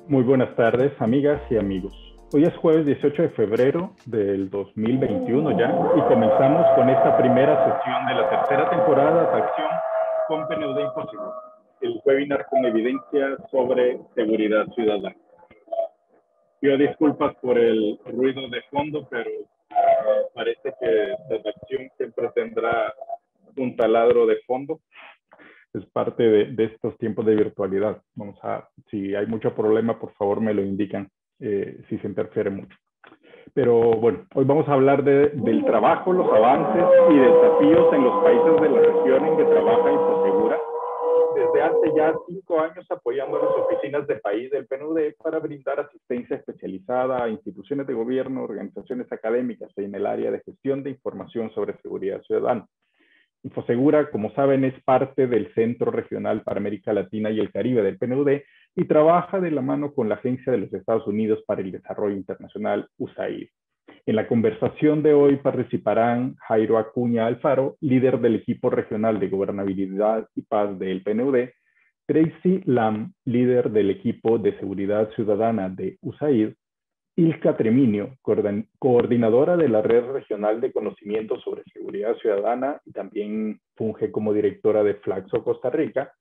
Muy buenas tardes, amigas y amigos. Hoy es jueves 18 de febrero del 2021 ya y comenzamos con esta primera sesión de la tercera temporada de Acción con PNUD Imposible, el webinar con evidencia sobre seguridad ciudadana. Pido disculpas por el ruido de fondo, pero parece que Redacción siempre tendrá un taladro de fondo. Es parte de estos tiempos de virtualidad. Si hay mucho problema, por favor me lo indican si se interfiere mucho. Pero bueno, hoy vamos a hablar del trabajo, los avances y desafíos en los países de la región en que trabaja Infosegura desde hace ya 5 años apoyando a las oficinas de país del PNUD para brindar asistencia especializada a instituciones de gobierno, organizaciones académicas en el área de gestión de información sobre seguridad ciudadana. Infosegura, como saben, es parte del Centro Regional para América Latina y el Caribe del PNUD y trabaja de la mano con la Agencia de los Estados Unidos para el Desarrollo Internacional, USAID. En la conversación de hoy participarán Jairo Acuña Alfaro, líder del equipo regional de gobernabilidad y paz del PNUD, Tracy Lam, líder del equipo de seguridad ciudadana de USAID, Ilka Treminio, coordinadora de la Red Regional de Conocimiento sobre Seguridad Ciudadana y también funge como directora de Flaxo Costa Rica.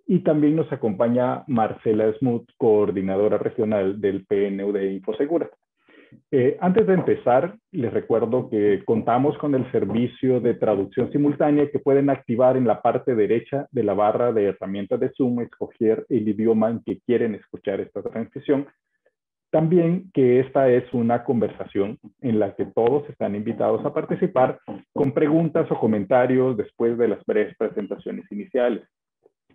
Y también nos acompaña Marcela Smuth, coordinadora regional del PNUD Infosegura. Antes de empezar, les recuerdo que contamos con el servicio de traducción simultánea que pueden activar en la parte derecha de la barra de herramientas de Zoom, escoger el idioma en que quieren escuchar esta transmisión. También que esta es una conversación en la que todos están invitados a participar con preguntas o comentarios después de las breves presentaciones iniciales.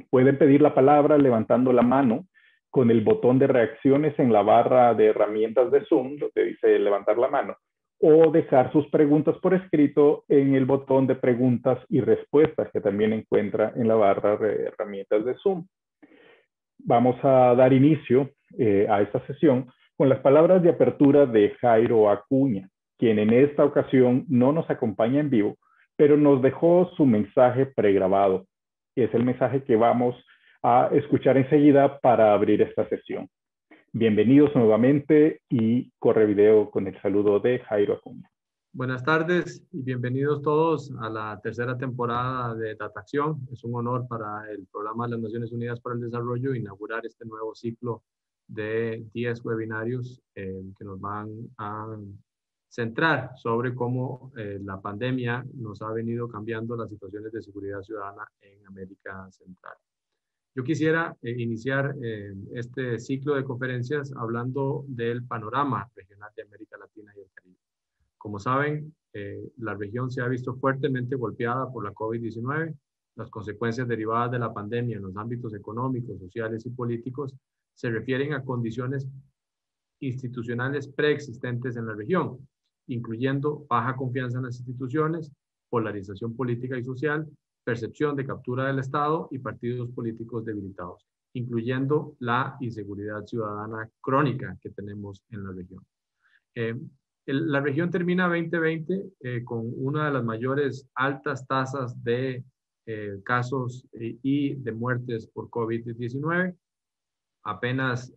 Pueden pedir la palabra levantando la mano con el botón de reacciones en la barra de herramientas de Zoom, donde dice levantar la mano, o dejar sus preguntas por escrito en el botón de preguntas y respuestas que también encuentra en la barra de herramientas de Zoom. Vamos a dar inicio a esta sesión con las palabras de apertura de Jairo Acuña, quien en esta ocasión no nos acompaña en vivo, pero nos dejó su mensaje pregrabado. Es el mensaje que vamos a escuchar enseguida para abrir esta sesión. Bienvenidos nuevamente y corre video con el saludo de Jairo Acuña. Buenas tardes y bienvenidos todos a la tercera temporada de Datacción. Es un honor para el Programa de las Naciones Unidas para el Desarrollo inaugurar este nuevo ciclo de 10 webinarios que nos van a centrar sobre cómo la pandemia nos ha venido cambiando las situaciones de seguridad ciudadana en América Central. Yo quisiera iniciar este ciclo de conferencias hablando del panorama regional de América Latina y el Caribe. Como saben, la región se ha visto fuertemente golpeada por la COVID-19. Las consecuencias derivadas de la pandemia en los ámbitos económicos, sociales y políticos se refieren a condiciones institucionales preexistentes en la región, incluyendo baja confianza en las instituciones, polarización política y social, percepción de captura del Estado y partidos políticos debilitados, incluyendo la inseguridad ciudadana crónica que tenemos en la región. La región termina 2020 con una de las mayores altas tasas de casos y de muertes por COVID-19. Apenas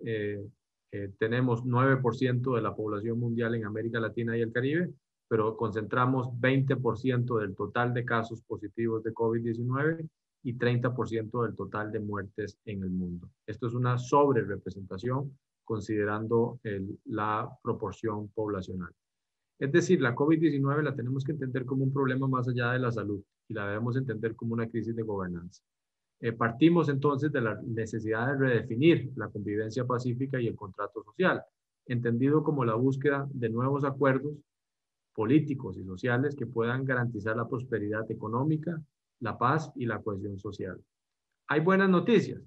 tenemos 9% de la población mundial en América Latina y el Caribe, pero concentramos 20% del total de casos positivos de COVID-19 y 30% del total de muertes en el mundo. Esto es una sobrerepresentación considerando la proporción poblacional. Es decir, la COVID-19 la tenemos que entender como un problema más allá de la salud y la debemos entender como una crisis de gobernanza. Partimos entonces de la necesidad de redefinir la convivencia pacífica y el contrato social, entendido como la búsqueda de nuevos acuerdos políticos y sociales que puedan garantizar la prosperidad económica, la paz y la cohesión social. Hay buenas noticias.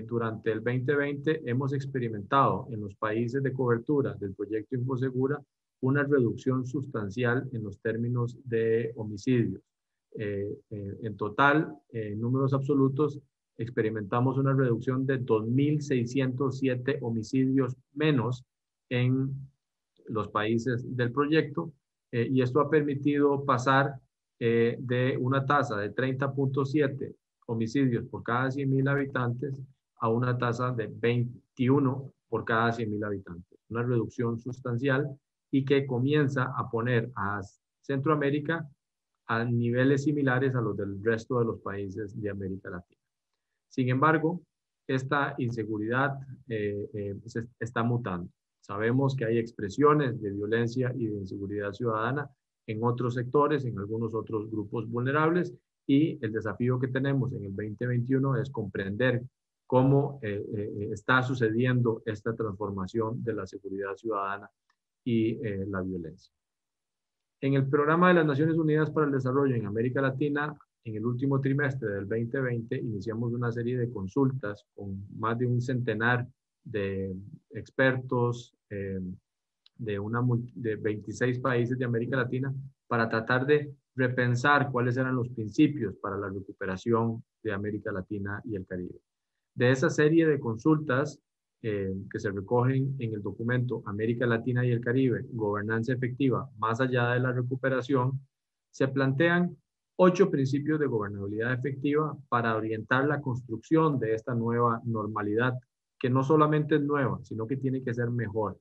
Durante el 2020 hemos experimentado en los países de cobertura del proyecto Infosegura una reducción sustancial en los términos de homicidios. En total, en números absolutos, experimentamos una reducción de 2.607 homicidios menos en los países del proyecto, y esto ha permitido pasar de una tasa de 30.7 homicidios por cada 100.000 habitantes a una tasa de 21 por cada 100.000 habitantes. Una reducción sustancial y que comienza a poner a Centroamérica a niveles similares a los del resto de los países de América Latina. Sin embargo, esta inseguridad se está mutando. Sabemos que hay expresiones de violencia y de inseguridad ciudadana en otros sectores, en algunos otros grupos vulnerables, y el desafío que tenemos en el 2021 es comprender cómo está sucediendo esta transformación de la seguridad ciudadana y la violencia. En el programa de las Naciones Unidas para el Desarrollo en América Latina, en el último trimestre del 2020, iniciamos una serie de consultas con más de un centenar de expertos de 26 países de América Latina para tratar de repensar cuáles eran los principios para la recuperación de América Latina y el Caribe. De esa serie de consultas que se recogen en el documento América Latina y el Caribe, Gobernanza Efectiva más allá de la recuperación, se plantean 8 principios de gobernabilidad efectiva para orientar la construcción de esta nueva normalidad, que no solamente es nueva, sino que tiene que ser mejor.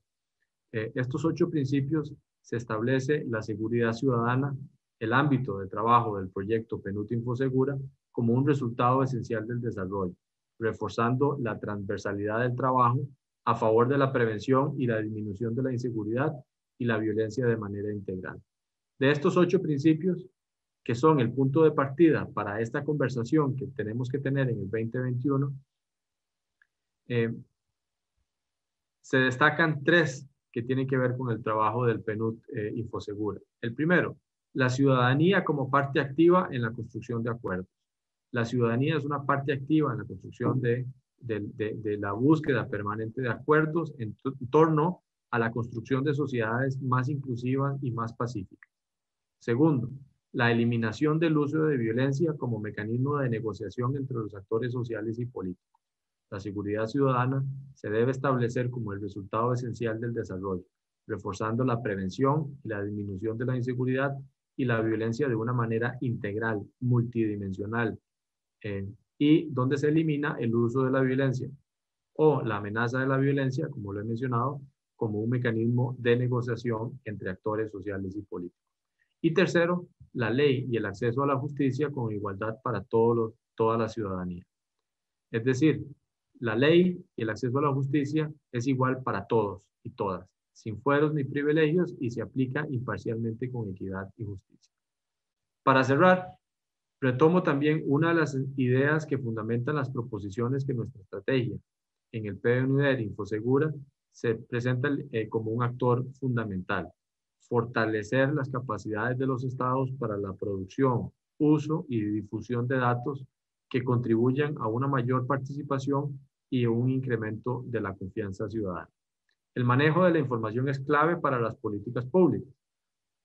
Estos 8 principios se establece la seguridad ciudadana, el ámbito de trabajo del proyecto PNUD Infosegura como un resultado esencial del desarrollo, reforzando la transversalidad del trabajo a favor de la prevención y la disminución de la inseguridad y la violencia de manera integral. De estos 8 principios, que son el punto de partida para esta conversación que tenemos que tener en el 2021, se destacan 3 que tienen que ver con el trabajo del PNUD Infosegura. El primero, la ciudadanía como parte activa en la construcción de acuerdos. La ciudadanía es una parte activa en la construcción de la búsqueda permanente de acuerdos en torno a la construcción de sociedades más inclusivas y más pacíficas. Segundo, la eliminación del uso de violencia como mecanismo de negociación entre los actores sociales y políticos. La seguridad ciudadana se debe establecer como el resultado esencial del desarrollo, reforzando la prevención y la disminución de la inseguridad y la violencia de una manera integral, multidimensional, y donde se elimina el uso de la violencia o la amenaza de la violencia, como lo he mencionado, como un mecanismo de negociación entre actores sociales y políticos. Y tercero, la ley y el acceso a la justicia con igualdad para toda la ciudadanía. Es decir, la ley y el acceso a la justicia es igual para todos y todas, sin fueros ni privilegios, y se aplica imparcialmente con equidad y justicia. Para cerrar, retomo también una de las ideas que fundamentan las proposiciones que nuestra estrategia en el PNUD Infosegura se presenta como un actor fundamental. Fortalecer las capacidades de los estados para la producción, uso y difusión de datos que contribuyan a una mayor participación y un incremento de la confianza ciudadana. El manejo de la información es clave para las políticas públicas.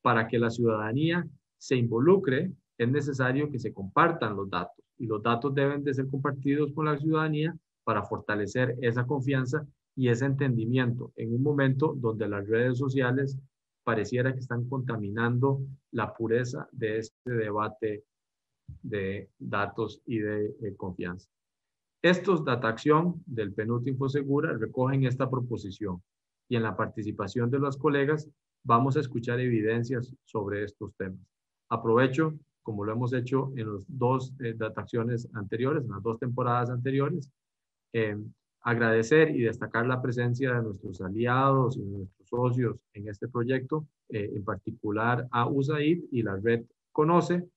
Para que la ciudadanía se involucre, es necesario que se compartan los datos, y los datos deben de ser compartidos con la ciudadanía para fortalecer esa confianza y ese entendimiento en un momento donde las redes sociales pareciera que están contaminando la pureza de este debate de datos y de confianza. Estos Data Acción del PNUD Infosegura recogen esta proposición, y en la participación de los colegas vamos a escuchar evidencias sobre estos temas. Aprovecho, como lo hemos hecho en los 2 Data Acciones anteriores, en las 2 temporadas anteriores, agradecer y destacar la presencia de nuestros aliados y de nuestros socios en este proyecto, en particular a USAID y la red Conoce,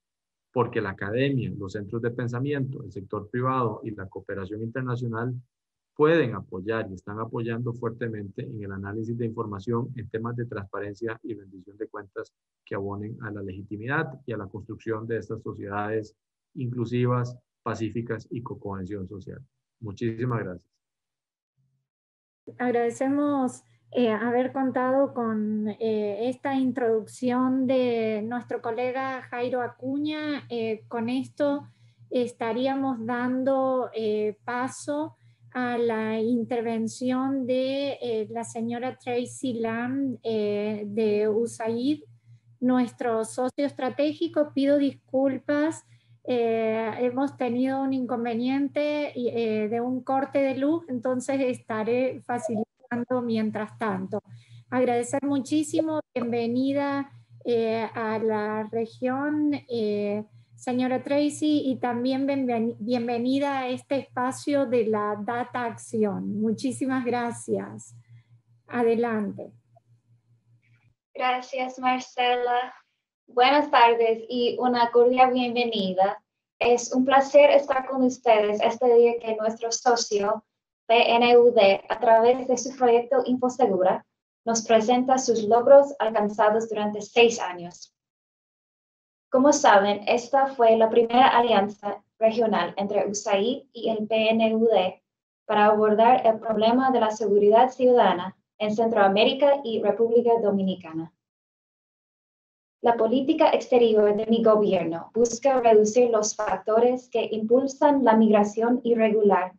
porque la academia, los centros de pensamiento, el sector privado y la cooperación internacional pueden apoyar y están apoyando fuertemente en el análisis de información en temas de transparencia y rendición de cuentas que abonen a la legitimidad y a la construcción de estas sociedades inclusivas, pacíficas y con cohesión social. Muchísimas gracias. Agradecemos haber contado con esta introducción de nuestro colega Jairo Acuña. Con esto estaríamos dando paso a la intervención de la señora Tracy Lam de USAID, nuestro socio estratégico. Pido disculpas. Hemos tenido un inconveniente de un corte de luz, entonces estaré facilitando trabajando mientras tanto. Agradecer muchísimo, bienvenida a la región, señora Tracy, y también bienvenida a este espacio de la Data Acción. Muchísimas gracias. Adelante. Gracias, Marcela. Buenas tardes y una cordial bienvenida. Es un placer estar con ustedes este día que nuestro socio PNUD, a través de su proyecto InfoSegura, nos presenta sus logros alcanzados durante 6 años. Como saben, esta fue la primera alianza regional entre USAID y el PNUD para abordar el problema de la seguridad ciudadana en Centroamérica y República Dominicana. La política exterior de mi gobierno busca reducir los factores que impulsan la migración irregular,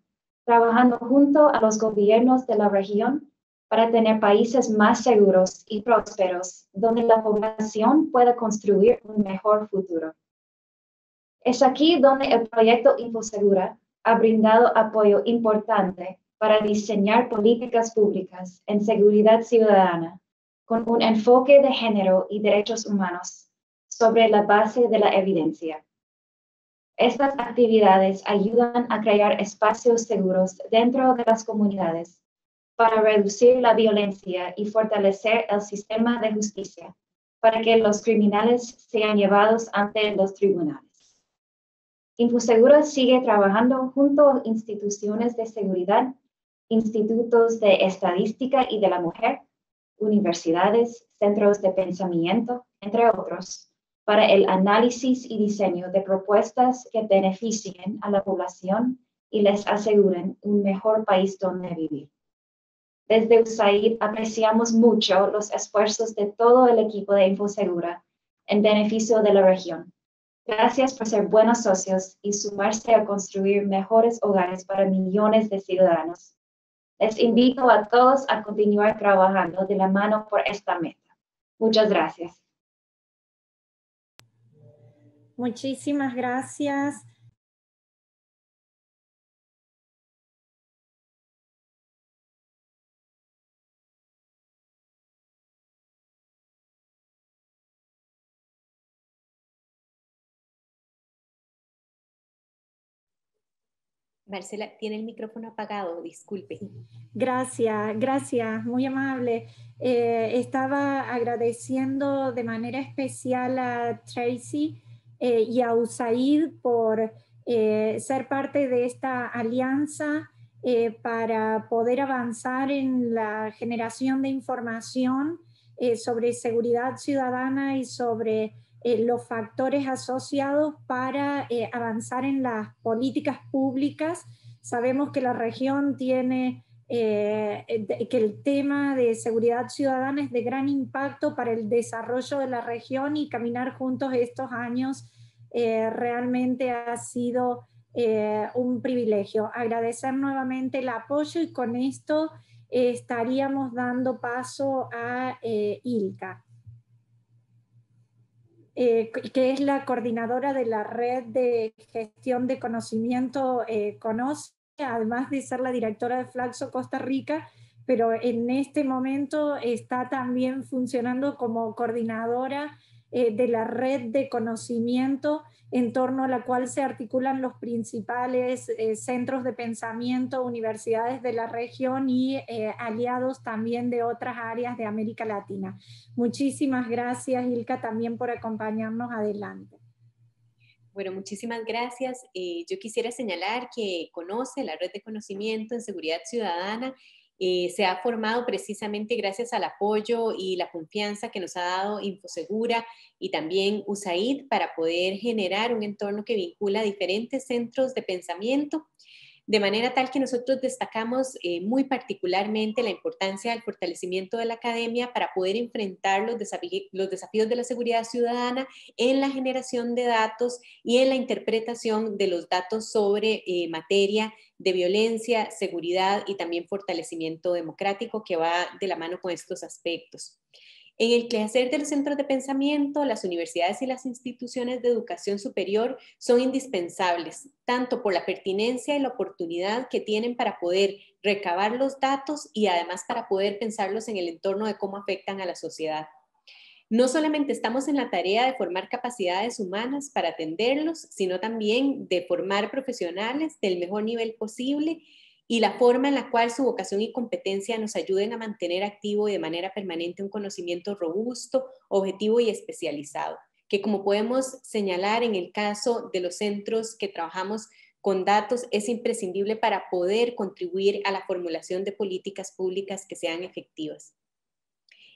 trabajando junto a los gobiernos de la región para tener países más seguros y prósperos, donde la población pueda construir un mejor futuro. Es aquí donde el proyecto InfoSegura ha brindado apoyo importante para diseñar políticas públicas en seguridad ciudadana, con un enfoque de género y derechos humanos sobre la base de la evidencia. Estas actividades ayudan a crear espacios seguros dentro de las comunidades para reducir la violencia y fortalecer el sistema de justicia para que los criminales sean llevados ante los tribunales. InfoSegura sigue trabajando junto a instituciones de seguridad, institutos de estadística y de la mujer, universidades, centros de pensamiento, entre otros, para el análisis y diseño de propuestas que beneficien a la población y les aseguren un mejor país donde vivir. Desde USAID apreciamos mucho los esfuerzos de todo el equipo de InfoSegura en beneficio de la región. Gracias por ser buenos socios y sumarse a construir mejores hogares para millones de ciudadanos. Les invito a todos a continuar trabajando de la mano por esta meta. Muchas gracias. Muchísimas gracias. Marcela, tiene el micrófono apagado, disculpe. Gracias, muy amable. Estaba agradeciendo de manera especial a Tracy y a USAID por ser parte de esta alianza para poder avanzar en la generación de información sobre seguridad ciudadana y sobre los factores asociados para avanzar en las políticas públicas. Sabemos que la región tiene, que el tema de seguridad ciudadana es de gran impacto para el desarrollo de la región, y caminar juntos estos años realmente ha sido un privilegio. Agradecer nuevamente el apoyo, y con esto estaríamos dando paso a Ilka, que es la coordinadora de la red de gestión de conocimiento CONOCE, además de ser la directora de Flaxo Costa Rica, pero en este momento está también funcionando como coordinadora de la red de conocimiento en torno a la cual se articulan los principales centros de pensamiento, universidades de la región y aliados también de otras áreas de América Latina. Muchísimas gracias, Ilka, también por acompañarnos. Adelante. Bueno, muchísimas gracias. Yo quisiera señalar que CONOCE, la red de conocimiento en seguridad ciudadana, se ha formado precisamente gracias al apoyo y la confianza que nos ha dado InfoSegura y también USAID para poder generar un entorno que vincula diferentes centros de pensamiento, de manera tal que nosotros destacamos muy particularmente la importancia del fortalecimiento de la academia para poder enfrentar los desafíos de la seguridad ciudadana en la generación de datos y en la interpretación de los datos sobre materia de violencia, seguridad y también fortalecimiento democrático, que va de la mano con estos aspectos. En el quehacer de los centros de pensamiento, las universidades y las instituciones de educación superior son indispensables, tanto por la pertinencia y la oportunidad que tienen para poder recabar los datos y además para poder pensarlos en el entorno de cómo afectan a la sociedad. No solamente estamos en la tarea de formar capacidades humanas para atenderlos, sino también de formar profesionales del mejor nivel posible y la forma en la cual su vocación y competencia nos ayuden a mantener activo y de manera permanente un conocimiento robusto, objetivo y especializado, que como podemos señalar en el caso de los centros que trabajamos con datos, es imprescindible para poder contribuir a la formulación de políticas públicas que sean efectivas.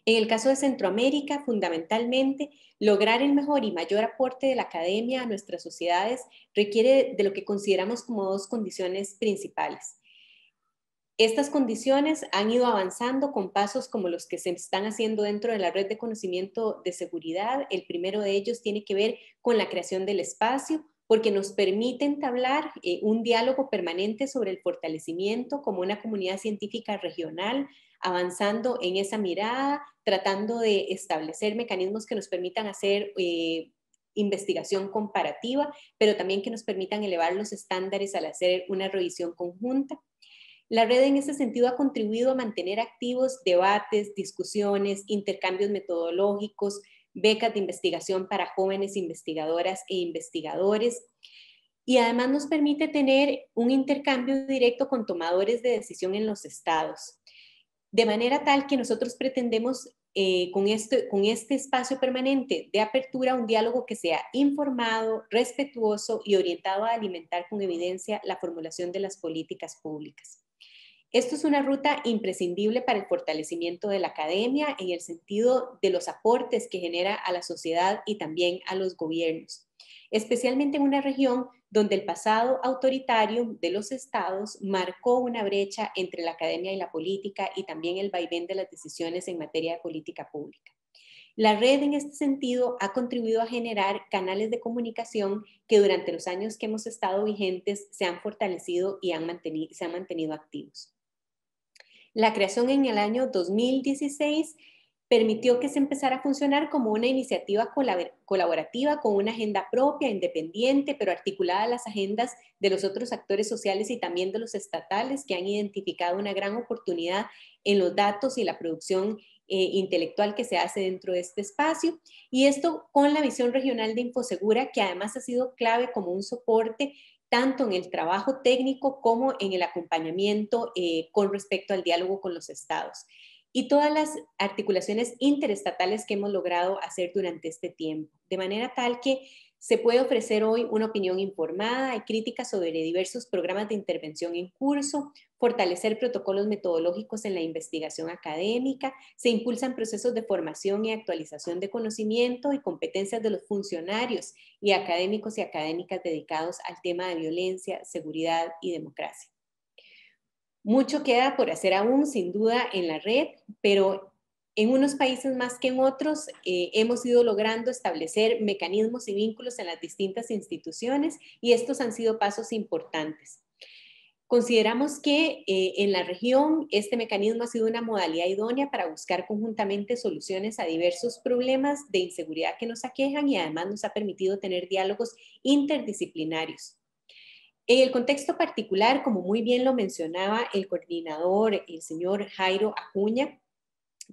En el caso de Centroamérica, fundamentalmente, lograr el mejor y mayor aporte de la academia a nuestras sociedades requiere de lo que consideramos como dos condiciones principales. Estas condiciones han ido avanzando con pasos como los que se están haciendo dentro de la red de conocimiento de seguridad. El primero de ellos tiene que ver con la creación del espacio, porque nos permite entablar un diálogo permanente sobre el fortalecimiento como una comunidad científica regional, avanzando en esa mirada, tratando de establecer mecanismos que nos permitan hacer investigación comparativa, pero también que nos permitan elevar los estándares al hacer una revisión conjunta. La red en ese sentido ha contribuido a mantener activos debates, discusiones, intercambios metodológicos, becas de investigación para jóvenes investigadoras e investigadores, y además nos permite tener un intercambio directo con tomadores de decisión en los estados. De manera tal que nosotros pretendemos con este espacio permanente de apertura un diálogo que sea informado, respetuoso y orientado a alimentar con evidencia la formulación de las políticas públicas. Esto es una ruta imprescindible para el fortalecimiento de la academia en el sentido de los aportes que genera a la sociedad y también a los gobiernos, especialmente en una región donde el pasado autoritario de los estados marcó una brecha entre la academia y la política y también el vaivén de las decisiones en materia de política pública. La red en este sentido ha contribuido a generar canales de comunicación que durante los años que hemos estado vigentes se han fortalecido y se han mantenido activos. La creación en el año 2016 permitió que se empezara a funcionar como una iniciativa colaborativa con una agenda propia, independiente, pero articulada a las agendas de los otros actores sociales y también de los estatales que han identificado una gran oportunidad en los datos y la producción intelectual que se hace dentro de este espacio. Y esto con la visión regional de Infosegura, que además ha sido clave como un soporte tanto en el trabajo técnico como en el acompañamiento con respecto al diálogo con los estados. Y todas las articulaciones interestatales que hemos logrado hacer durante este tiempo, de manera tal que se puede ofrecer hoy una opinión informada y crítica sobre diversos programas de intervención en curso, fortalecer protocolos metodológicos en la investigación académica, se impulsan procesos de formación y actualización de conocimiento y competencias de los funcionarios y académicos y académicas dedicados al tema de violencia, seguridad y democracia. Mucho queda por hacer aún, sin duda, en la red, pero en unos países más que en otros hemos ido logrando establecer mecanismos y vínculos en las distintas instituciones y estos han sido pasos importantes. Consideramos que en la región este mecanismo ha sido una modalidad idónea para buscar conjuntamente soluciones a diversos problemas de inseguridad que nos aquejan y además nos ha permitido tener diálogos interdisciplinarios. En el contexto particular, como muy bien lo mencionaba el coordinador, el señor Jairo Acuña,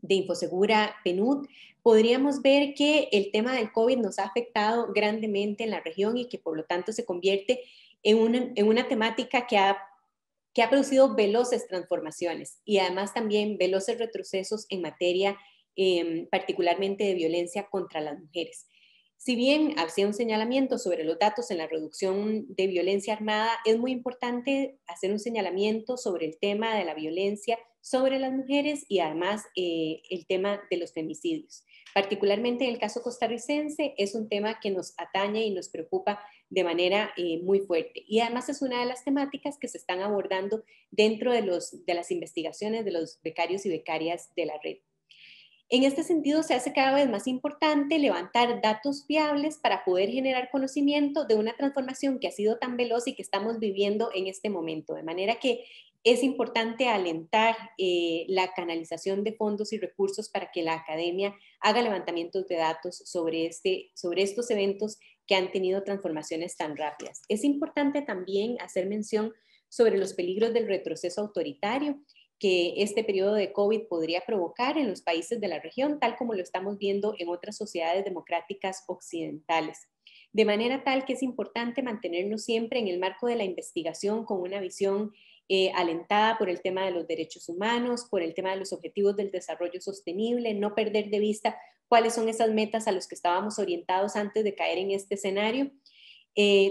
de Infosegura PNUD, podríamos ver que el tema del COVID nos ha afectado grandemente en la región y que por lo tanto se convierte en una temática que ha producido veloces transformaciones y además también veloces retrocesos en materia particularmente de violencia contra las mujeres. Si bien hacía un señalamiento sobre los datos en la reducción de violencia armada, es muy importante hacer un señalamiento sobre el tema de la violencia sobre las mujeres y además el tema de los femicidios. Particularmente en el caso costarricense es un tema que nos atañe y nos preocupa de manera muy fuerte. Y además es una de las temáticas que se están abordando dentro de las investigaciones de los becarios y becarias de la red. En este sentido, se hace cada vez más importante levantar datos fiables para poder generar conocimiento de una transformación que ha sido tan veloz y que estamos viviendo en este momento. De manera que es importante alentar la canalización de fondos y recursos para que la academia haga levantamientos de datos sobre estos eventos que han tenido transformaciones tan rápidas. Es importante también hacer mención sobre los peligros del retroceso autoritario que este periodo de COVID podría provocar en los países de la región, tal como lo estamos viendo en otras sociedades democráticas occidentales. De manera tal que es importante mantenernos siempre en el marco de la investigación con una visión alentada por el tema de los derechos humanos, por el tema de los objetivos del desarrollo sostenible, no perder de vista cuáles son esas metas a las que estábamos orientados antes de caer en este escenario,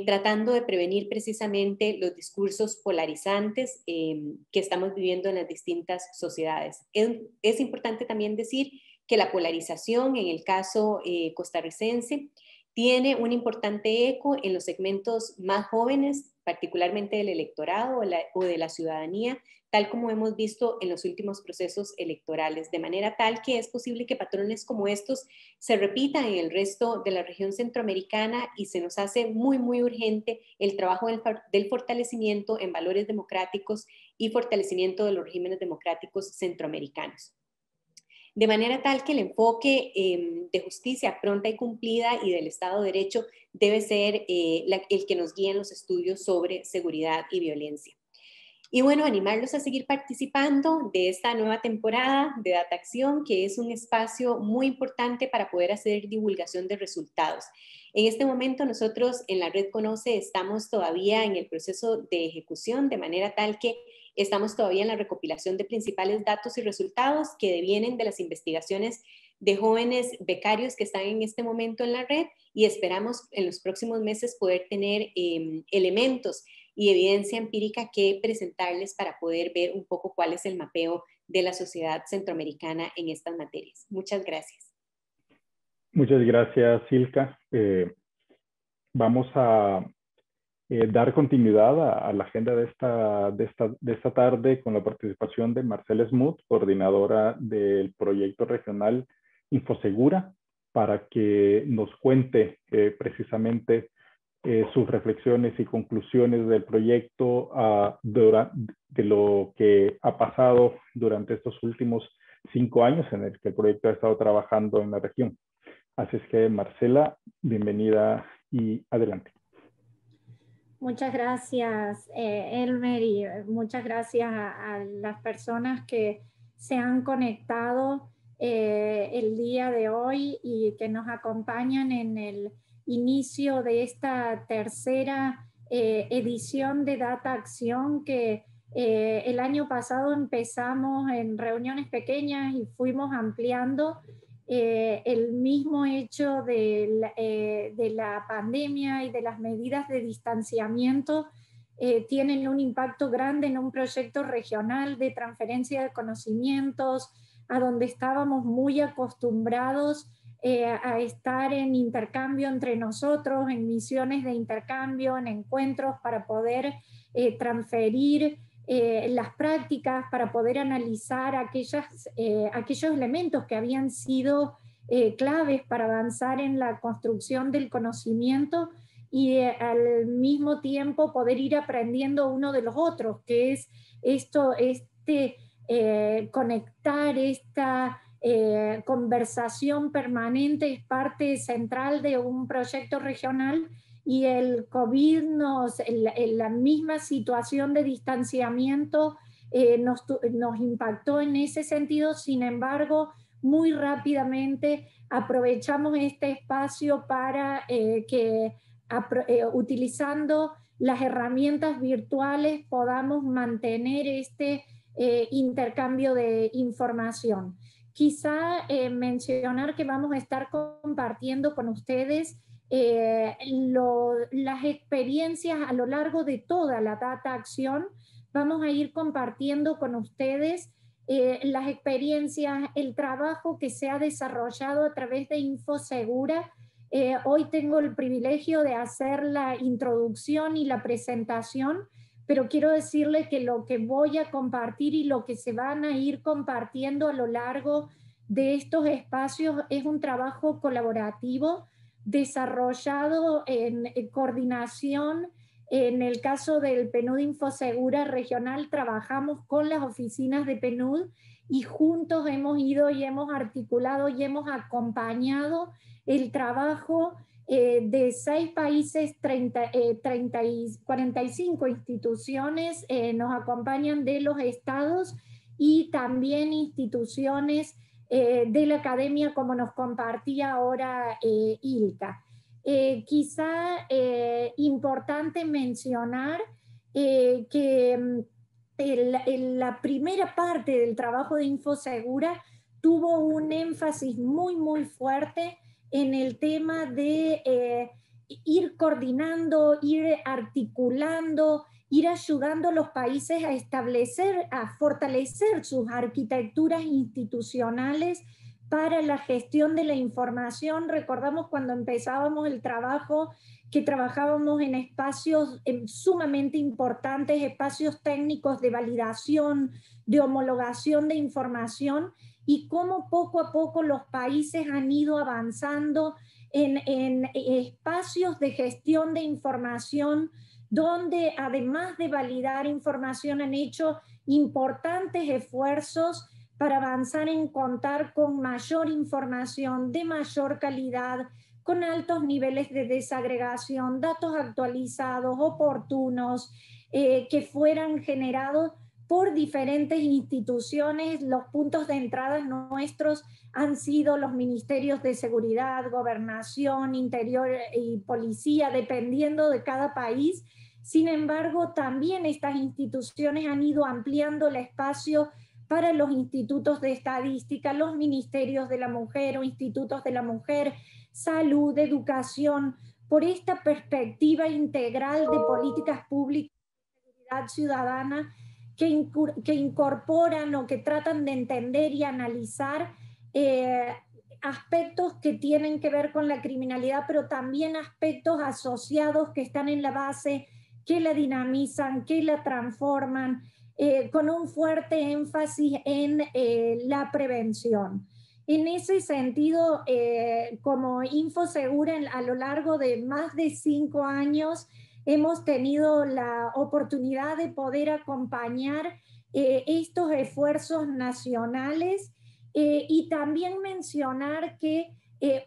tratando de prevenir precisamente los discursos polarizantes que estamos viviendo en las distintas sociedades. Es importante también decir que la polarización en el caso costarricense tiene un importante eco en los segmentos más jóvenes, particularmente del electorado o de la ciudadanía, tal como hemos visto en los últimos procesos electorales, de manera tal que es posible que patrones como estos se repitan en el resto de la región centroamericana y se nos hace muy, muy urgente el trabajo del fortalecimiento en valores democráticos y fortalecimiento de los regímenes democráticos centroamericanos. De manera tal que el enfoque de justicia pronta y cumplida y del Estado de Derecho debe ser el que nos guíe en los estudios sobre seguridad y violencia. Y bueno, animarlos a seguir participando de esta nueva temporada de Data Acción, que es un espacio muy importante para poder hacer divulgación de resultados. En este momento nosotros en la Red Conoce estamos todavía en el proceso de ejecución, de manera tal que estamos todavía en la recopilación de principales datos y resultados que devienen de las investigaciones de jóvenes becarios que están en este momento en la red y esperamos en los próximos meses poder tener elementos y evidencia empírica que presentarles para poder ver un poco cuál es el mapeo de la sociedad centroamericana en estas materias. Muchas gracias. Muchas gracias, Silka. Vamos a dar continuidad a la agenda de esta tarde con la participación de Marcela Smuth, coordinadora del proyecto regional Infosegura, para que nos cuente precisamente sus reflexiones y conclusiones del proyecto de lo que ha pasado durante estos últimos 5 años en el que el proyecto ha estado trabajando en la región. Así es que, Marcela, bienvenida y adelante. Muchas gracias, Elmer, y muchas gracias a las personas que se han conectado el día de hoy y que nos acompañan en el inicio de esta tercera edición de Data Acción que el año pasado empezamos en reuniones pequeñas y fuimos ampliando. El mismo hecho de la pandemia y de las medidas de distanciamiento tienen un impacto grande en un proyecto regional de transferencia de conocimientos, a donde estábamos muy acostumbrados a estar en intercambio entre nosotros, en misiones de intercambio, en encuentros para poder transferir las prácticas, para poder analizar aquellos elementos que habían sido claves para avanzar en la construcción del conocimiento y al mismo tiempo poder ir aprendiendo uno de los otros, que es conectar esta conversación permanente, es parte central de un proyecto regional. Y el COVID la misma situación de distanciamiento nos impactó en ese sentido. Sin embargo, muy rápidamente aprovechamos este espacio para utilizando las herramientas virtuales podamos mantener este intercambio de información. Quizá mencionar que vamos a estar compartiendo con ustedes las experiencias a lo largo de toda la Data Acción. Vamos a ir compartiendo con ustedes las experiencias, el trabajo que se ha desarrollado a través de Infosegura. Hoy tengo el privilegio de hacer la introducción y la presentación, pero quiero decirles que lo que voy a compartir y lo que se van a ir compartiendo a lo largo de estos espacios es un trabajo colaborativo desarrollado en coordinación. En el caso del PNUD Infosegura Regional trabajamos con las oficinas de PNUD y juntos hemos ido y hemos articulado y hemos acompañado el trabajo de 6 países, 45 instituciones nos acompañan de los estados y también instituciones de la academia, como nos compartía ahora Ilka. Quizá importante mencionar que la primera parte del trabajo de InfoSegura tuvo un énfasis muy, muy fuerte en el tema de ir coordinando, ir articulando, ir ayudando a los países a establecer, a fortalecer sus arquitecturas institucionales para la gestión de la información. Recordamos cuando empezábamos el trabajo que trabajábamos en espacios sumamente importantes, espacios técnicos de validación, de homologación de información, y cómo poco a poco los países han ido avanzando en espacios de gestión de información, donde además de validar información han hecho importantes esfuerzos para avanzar en contar con mayor información de mayor calidad, con altos niveles de desagregación, datos actualizados, oportunos, que fueran generados por diferentes instituciones. Los puntos de entrada nuestros han sido los ministerios de seguridad, gobernación, interior y policía, dependiendo de cada país. Sin embargo, también estas instituciones han ido ampliando el espacio para los institutos de estadística, los ministerios de la mujer o institutos de la mujer, salud, educación, por esta perspectiva integral de políticas públicas de seguridad ciudadana que incorporan o que tratan de entender y analizar aspectos que tienen que ver con la criminalidad, pero también aspectos asociados que están en la base, que la dinamizan, que la transforman, con un fuerte énfasis en la prevención. En ese sentido, como InfoSegura, a lo largo de más de 5 años, hemos tenido la oportunidad de poder acompañar estos esfuerzos nacionales, y también mencionar que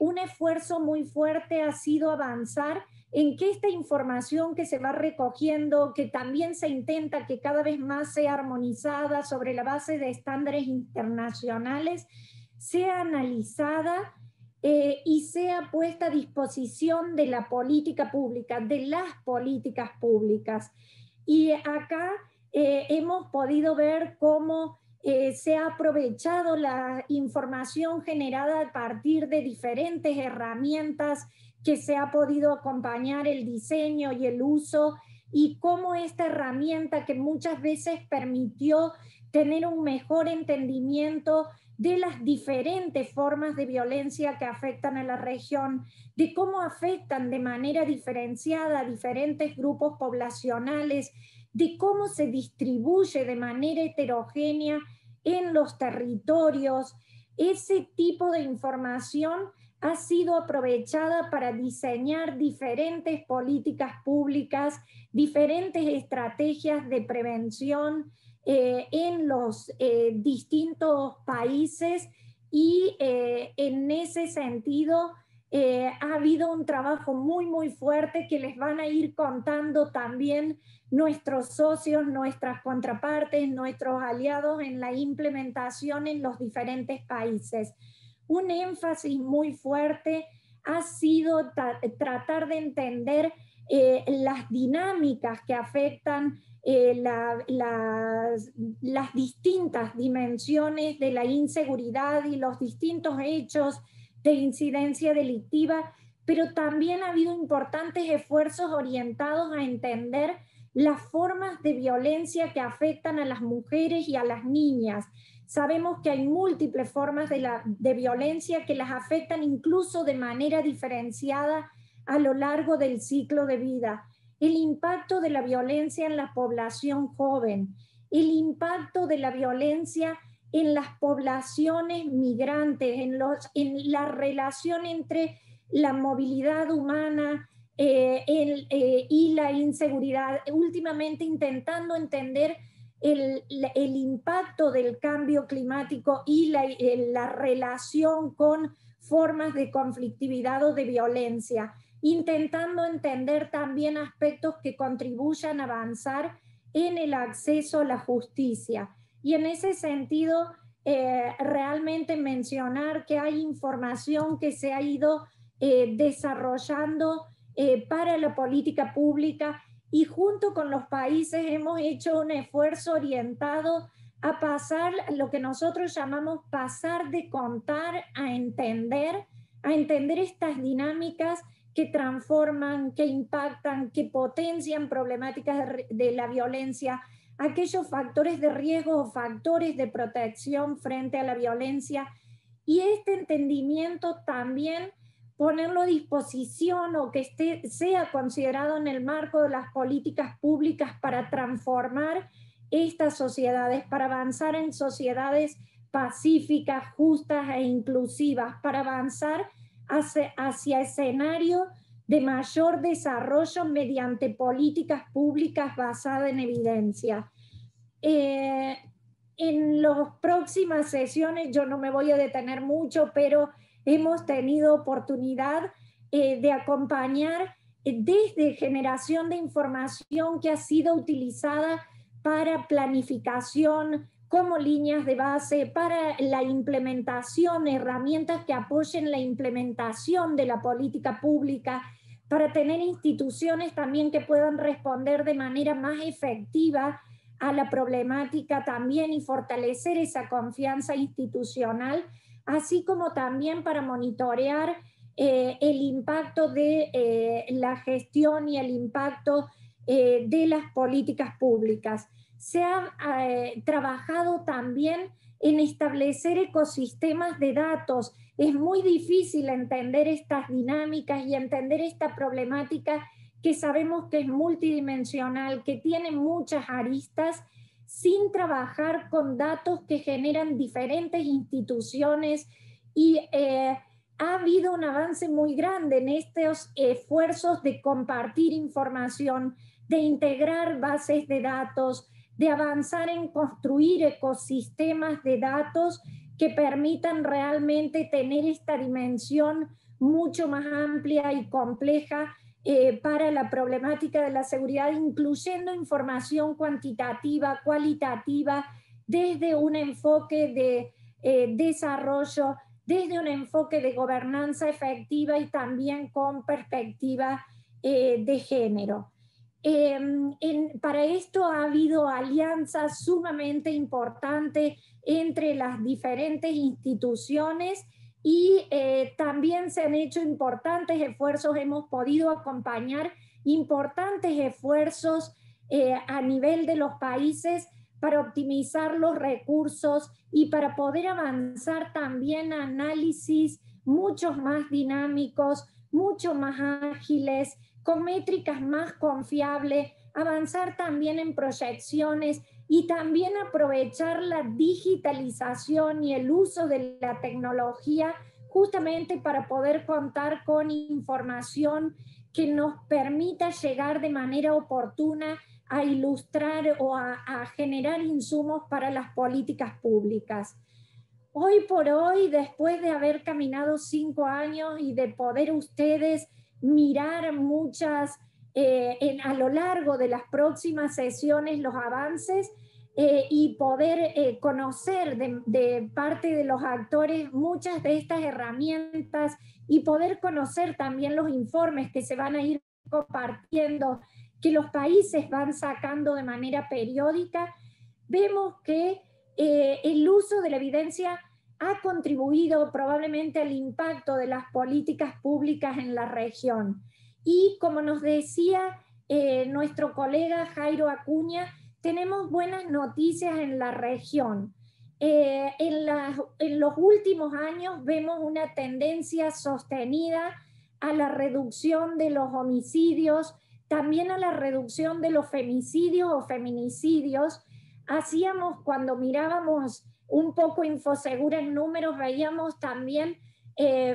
un esfuerzo muy fuerte ha sido avanzar en que esta información que se va recogiendo, que también se intenta que cada vez más sea armonizada sobre la base de estándares internacionales, sea analizada y sea puesta a disposición de la política pública, de las políticas públicas. Y acá hemos podido ver cómo se ha aprovechado la información generada a partir de diferentes herramientas, que se ha podido acompañar el diseño y el uso, y cómo esta herramienta que muchas veces permitió tener un mejor entendimiento de las diferentes formas de violencia que afectan a la región, de cómo afectan de manera diferenciada a diferentes grupos poblacionales, de cómo se distribuye de manera heterogénea en los territorios. Ese tipo de información ha sido aprovechada para diseñar diferentes políticas públicas, diferentes estrategias de prevención en los distintos países, y en ese sentido ha habido un trabajo muy, muy fuerte que les van a ir contando también nuestros socios, nuestras contrapartes, nuestros aliados en la implementación en los diferentes países. Un énfasis muy fuerte ha sido tratar de entender las dinámicas que afectan las distintas dimensiones de la inseguridad y los distintos hechos de incidencia delictiva, pero también ha habido importantes esfuerzos orientados a entender las formas de violencia que afectan a las mujeres y a las niñas. Sabemos que hay múltiples formas de violencia que las afectan incluso de manera diferenciada a lo largo del ciclo de vida. El impacto de la violencia en la población joven, el impacto de la violencia en las poblaciones migrantes, en la relación entre la movilidad humana y la inseguridad, últimamente intentando entender el impacto del cambio climático y la relación con formas de conflictividad o de violencia. intentando entender también aspectos que contribuyan a avanzar en el acceso a la justicia. Y en ese sentido, realmente mencionar que hay información que se ha ido desarrollando para la política pública, y junto con los países hemos hecho un esfuerzo orientado a pasar lo que nosotros llamamos pasar de contar a entender estas dinámicas que transforman, que impactan, que potencian problemáticas de la violencia, aquellos factores de riesgo o factores de protección frente a la violencia, y este entendimiento también ponerlo a disposición o que sea considerado en el marco de las políticas públicas para transformar estas sociedades, para avanzar en sociedades pacíficas, justas e inclusivas, para avanzar hacia escenarios de mayor desarrollo mediante políticas públicas basadas en evidencia. En las próximas sesiones, yo no me voy a detener mucho, pero hemos tenido oportunidad de acompañar desde generación de información que ha sido utilizada para planificación, como líneas de base, para la implementación, herramientas que apoyen la implementación de la política pública, para tener instituciones también que puedan responder de manera más efectiva a la problemática también y fortalecer esa confianza institucional, así como también para monitorear el impacto de la gestión y el impacto de las políticas públicas. Se ha trabajado también en establecer ecosistemas de datos. Es muy difícil entender estas dinámicas y entender esta problemática que sabemos que es multidimensional, que tiene muchas aristas, sin trabajar con datos que generan diferentes instituciones, y ha habido un avance muy grande en estos esfuerzos de compartir información, de integrar bases de datos, de avanzar en construir ecosistemas de datos que permitan realmente tener esta dimensión mucho más amplia y compleja para la problemática de la seguridad, incluyendo información cuantitativa, cualitativa, desde un enfoque de desarrollo, desde un enfoque de gobernanza efectiva y también con perspectiva de género. Para esto ha habido alianzas sumamente importantes entre las diferentes instituciones, y también se han hecho importantes esfuerzos, hemos podido acompañar importantes esfuerzos a nivel de los países para optimizar los recursos y para poder avanzar también a análisis mucho más dinámicos, mucho más ágiles, con métricas más confiables, avanzar también en proyecciones y también aprovechar la digitalización y el uso de la tecnología justamente para poder contar con información que nos permita llegar de manera oportuna a ilustrar o a generar insumos para las políticas públicas. Hoy por hoy, después de haber caminado 5 años y de poder ustedes mirar muchas, a lo largo de las próximas sesiones los avances y poder conocer de parte de los actores muchas de estas herramientas y poder conocer también los informes que se van a ir compartiendo, que los países van sacando de manera periódica, vemos que el uso de la evidencia ha contribuido probablemente al impacto de las políticas públicas en la región. Y como nos decía nuestro colega Jairo Acuña, tenemos buenas noticias en la región. En los últimos años vemos una tendencia sostenida a la reducción de los homicidios, también a la reducción de los femicidios o feminicidios. Cuando mirábamos un poco Infosegura en números, veíamos también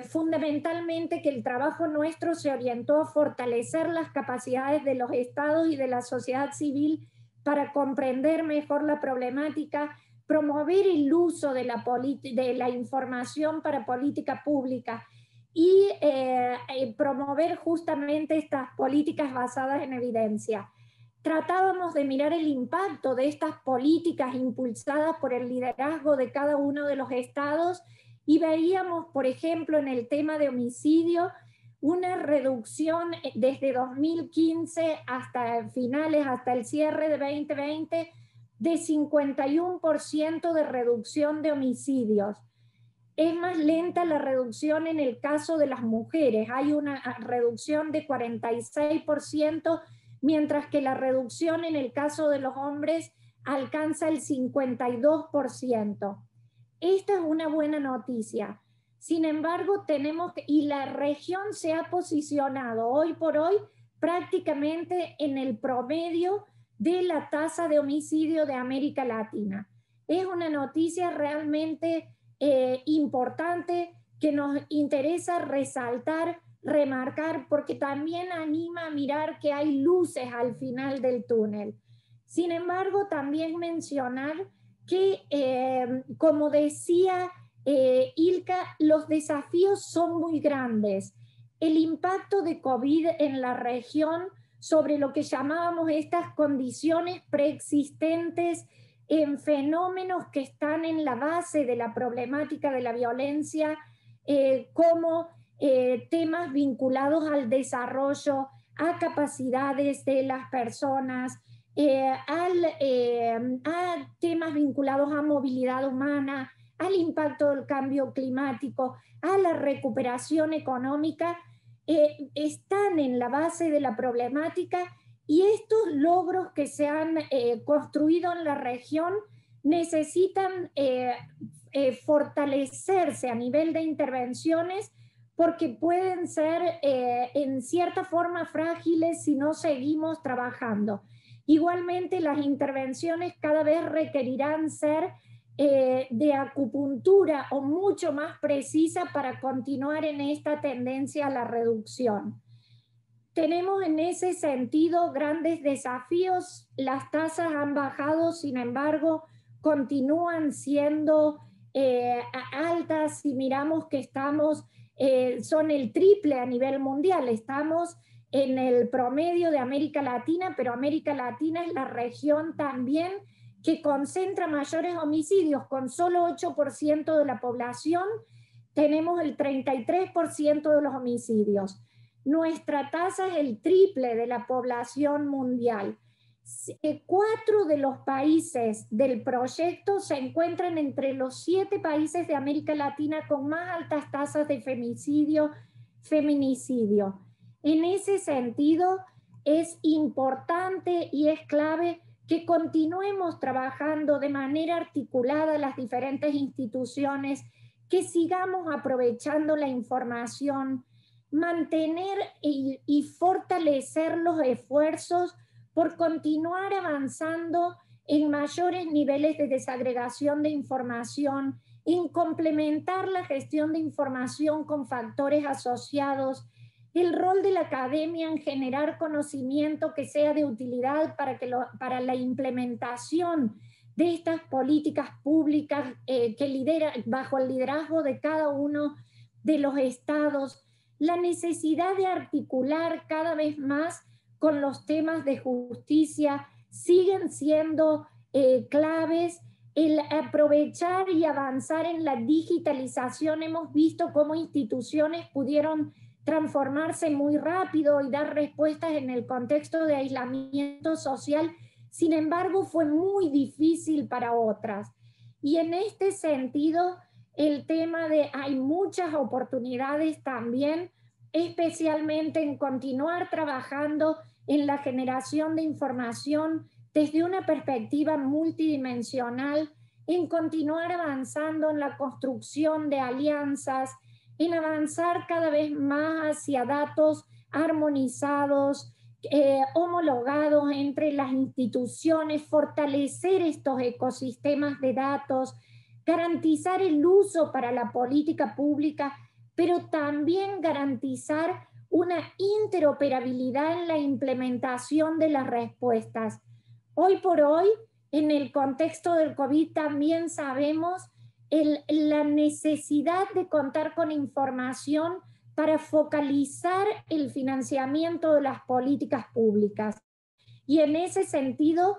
fundamentalmente que el trabajo nuestro se orientó a fortalecer las capacidades de los estados y de la sociedad civil para comprender mejor la problemática, promover el uso de la información para política pública. y promover justamente estas políticas basadas en evidencia. Tratábamos de mirar el impacto de estas políticas impulsadas por el liderazgo de cada uno de los estados y veíamos, por ejemplo, en el tema de homicidio, una reducción desde 2015 hasta finales, hasta el cierre de 2020, de 51% de reducción de homicidios. Es más lenta la reducción en el caso de las mujeres, hay una reducción de 46%, mientras que la reducción en el caso de los hombres alcanza el 52%. Esta es una buena noticia. Sin embargo, y la región se ha posicionado hoy por hoy prácticamente en el promedio de la tasa de homicidio de América Latina. Es una noticia realmente importante que nos interesa resaltar, remarcar, porque también anima a mirar que hay luces al final del túnel. Sin embargo, también mencionar que, como decía Ilka, los desafíos son muy grandes. El impacto de COVID en la región sobre lo que llamábamos estas condiciones preexistentes en fenómenos que están en la base de la problemática de la violencia, como temas vinculados al desarrollo, a capacidades de las personas, a temas vinculados a movilidad humana, al impacto del cambio climático, a la recuperación económica, están en la base de la problemática, y estos logros que se han construido en la región necesitan fortalecerse a nivel de intervenciones, porque pueden ser en cierta forma frágiles si no seguimos trabajando. Igualmente, las intervenciones cada vez requerirán ser de acupuntura o mucho más precisa para continuar en esta tendencia a la reducción. Tenemos en ese sentido grandes desafíos. Las tasas han bajado, sin embargo, continúan siendo altas. Si miramos que estamos, son el triple a nivel mundial. Estamos en el promedio de América Latina, pero América Latina es la región también que concentra mayores homicidios. Con solo 8% de la población tenemos el 33% de los homicidios. Nuestra tasa es el triple de la población mundial. 4 de los países del proyecto se encuentran entre los 7 países de América Latina con más altas tasas de feminicidio. En ese sentido, es importante y es clave que continuemos trabajando de manera articulada las diferentes instituciones, que sigamos aprovechando la información, mantener y fortalecer los esfuerzos por continuar avanzando en mayores niveles de desagregación de información, en complementar la gestión de información con factores asociados, el rol de la academia en generar conocimiento que sea de utilidad para la implementación de estas políticas públicas bajo el liderazgo de cada uno de los estados, la necesidad de articular cada vez más con los temas de justicia siguen siendo claves. El aprovechar y avanzar en la digitalización, hemos visto cómo instituciones pudieron transformarse muy rápido y dar respuestas en el contexto de aislamiento social. Sin embargo, fue muy difícil para otras. Y en este sentido, el tema de hay muchas oportunidades también, especialmente en continuar trabajando en la generación de información desde una perspectiva multidimensional, en continuar avanzando en la construcción de alianzas, en avanzar cada vez más hacia datos armonizados, homologados entre las instituciones, fortalecer estos ecosistemas de datos, garantizar el uso para la política pública, pero también garantizar una interoperabilidad en la implementación de las respuestas. Hoy por hoy, en el contexto del COVID, también sabemos la necesidad de contar con información para focalizar el financiamiento de las políticas públicas. Y en ese sentido,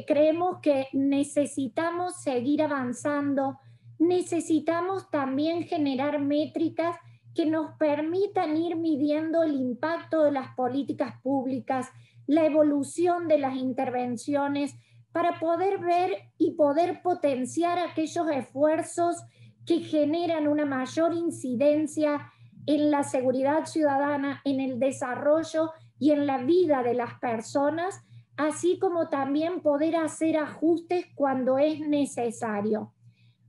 creemos que necesitamos seguir avanzando, necesitamos también generar métricas que nos permitan ir midiendo el impacto de las políticas públicas, la evolución de las intervenciones, para poder ver y poder potenciar aquellos esfuerzos que generan una mayor incidencia en la seguridad ciudadana, en el desarrollo y en la vida de las personas, así como también poder hacer ajustes cuando es necesario.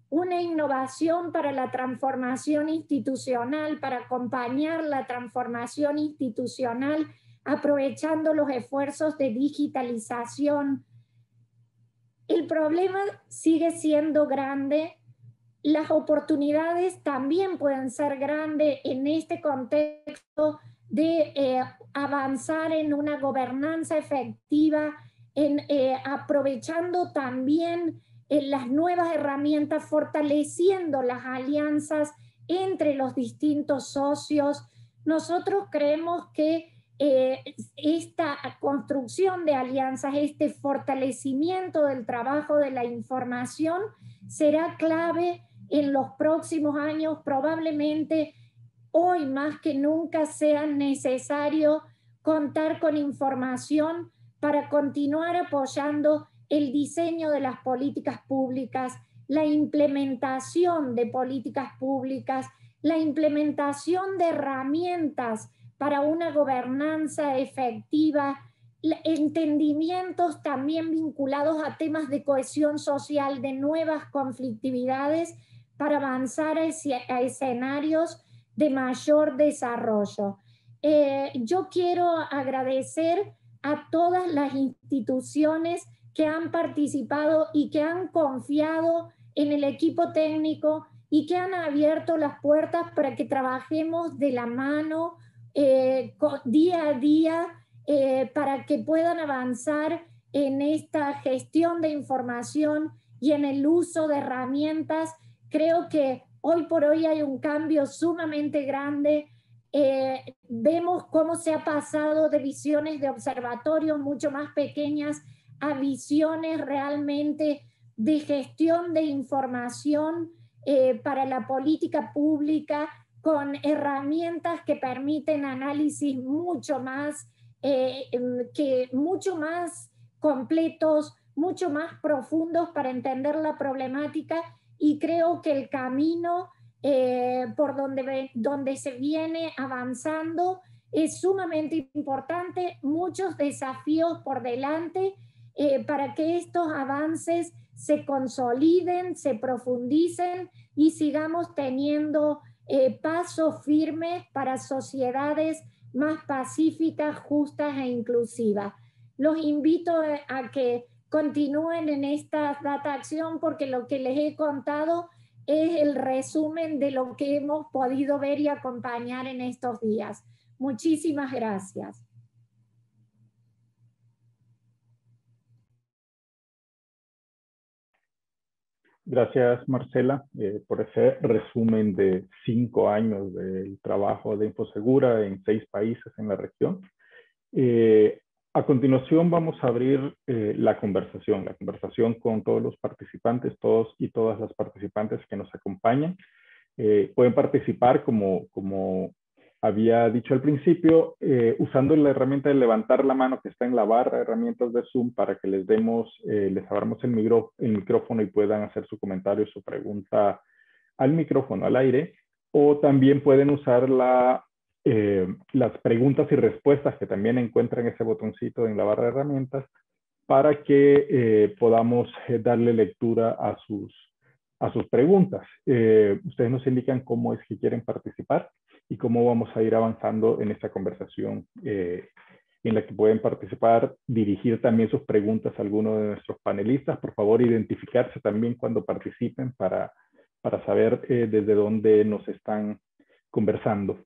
Una innovación para la transformación institucional, para acompañar la transformación institucional, aprovechando los esfuerzos de digitalización. El problema sigue siendo grande. Las oportunidades también pueden ser grandes en este contexto de avanzar en una gobernanza efectiva, en aprovechando también las nuevas herramientas, fortaleciendo las alianzas entre los distintos socios. Nosotros creemos que esta construcción de alianzas, este fortalecimiento del trabajo de la información será clave en los próximos años. Probablemente hoy más que nunca sea necesario contar con información para continuar apoyando el diseño de las políticas públicas, la implementación de políticas públicas, la implementación de herramientas para una gobernanza efectiva, entendimientos también vinculados a temas de cohesión social, de nuevas conflictividades, para avanzar a escenarios de mayor desarrollo. Yo quiero agradecer a todas las instituciones que han participado y que han confiado en el equipo técnico y que han abierto las puertas para que trabajemos de la mano día a día para que puedan avanzar en esta gestión de información y en el uso de herramientas. Creo que hoy por hoy hay un cambio sumamente grande. Vemos cómo se ha pasado de visiones de observatorios mucho más pequeñas a visiones realmente de gestión de información para la política pública, con herramientas que permiten análisis mucho más completos, mucho más profundos para entender la problemática. Y creo que el camino por donde se viene avanzando es sumamente importante, muchos desafíos por delante para que estos avances se consoliden, se profundicen y sigamos teniendo pasos firmes para sociedades más pacíficas, justas e inclusivas. Los invito a que continúen en esta Data Acción, porque lo que les he contado es el resumen de lo que hemos podido ver y acompañar en estos días. Muchísimas gracias. Gracias, Marcela, por ese resumen de 5 años del trabajo de Infosegura en 6 países en la región. A continuación vamos a abrir la conversación con todos los participantes, todos y todas las participantes que nos acompañan. Pueden participar, como había dicho al principio, usando la herramienta de levantar la mano que está en la barra de herramientas de Zoom, para que les abramos el micrófono y puedan hacer su comentario, su pregunta al micrófono, al aire. O también pueden usar las preguntas y respuestas que también encuentran ese botoncito en la barra de herramientas, para que podamos darle lectura a sus preguntas. Ustedes nos indican cómo es que quieren participar y cómo vamos a ir avanzando en esta conversación en la que pueden participar, dirigir también sus preguntas a alguno de nuestros panelistas. Por favor, identificarse también cuando participen para saber desde dónde nos están conversando.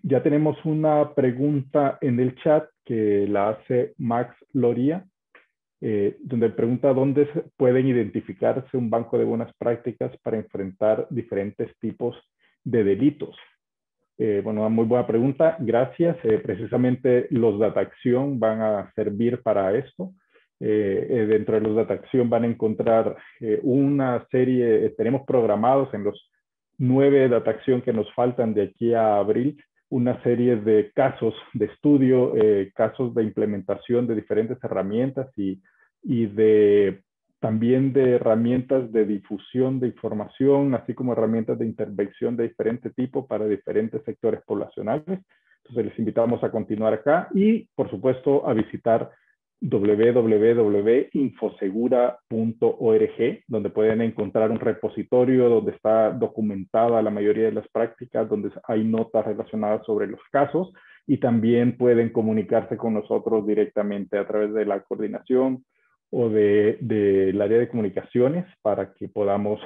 Ya tenemos una pregunta en el chat que la hace Max Loría, donde pregunta dónde pueden identificarse un banco de buenas prácticas para enfrentar diferentes tipos de delitos. Bueno, una muy buena pregunta, gracias. Precisamente los Data Acción van a servir para esto. Dentro de los Data Acción van a encontrar una serie, tenemos programados en los 9 Data Acción que nos faltan de aquí a abril, una serie de casos de estudio, casos de implementación de diferentes herramientas y también de herramientas de difusión de información, así como herramientas de intervención de diferente tipo para diferentes sectores poblacionales. Entonces les invitamos a continuar acá y, por supuesto, a visitar www.infosegura.org, donde pueden encontrar un repositorio donde está documentada la mayoría de las prácticas, donde hay notas relacionadas sobre los casos, y también pueden comunicarse con nosotros directamente a través de la coordinación o del área de comunicaciones para que podamos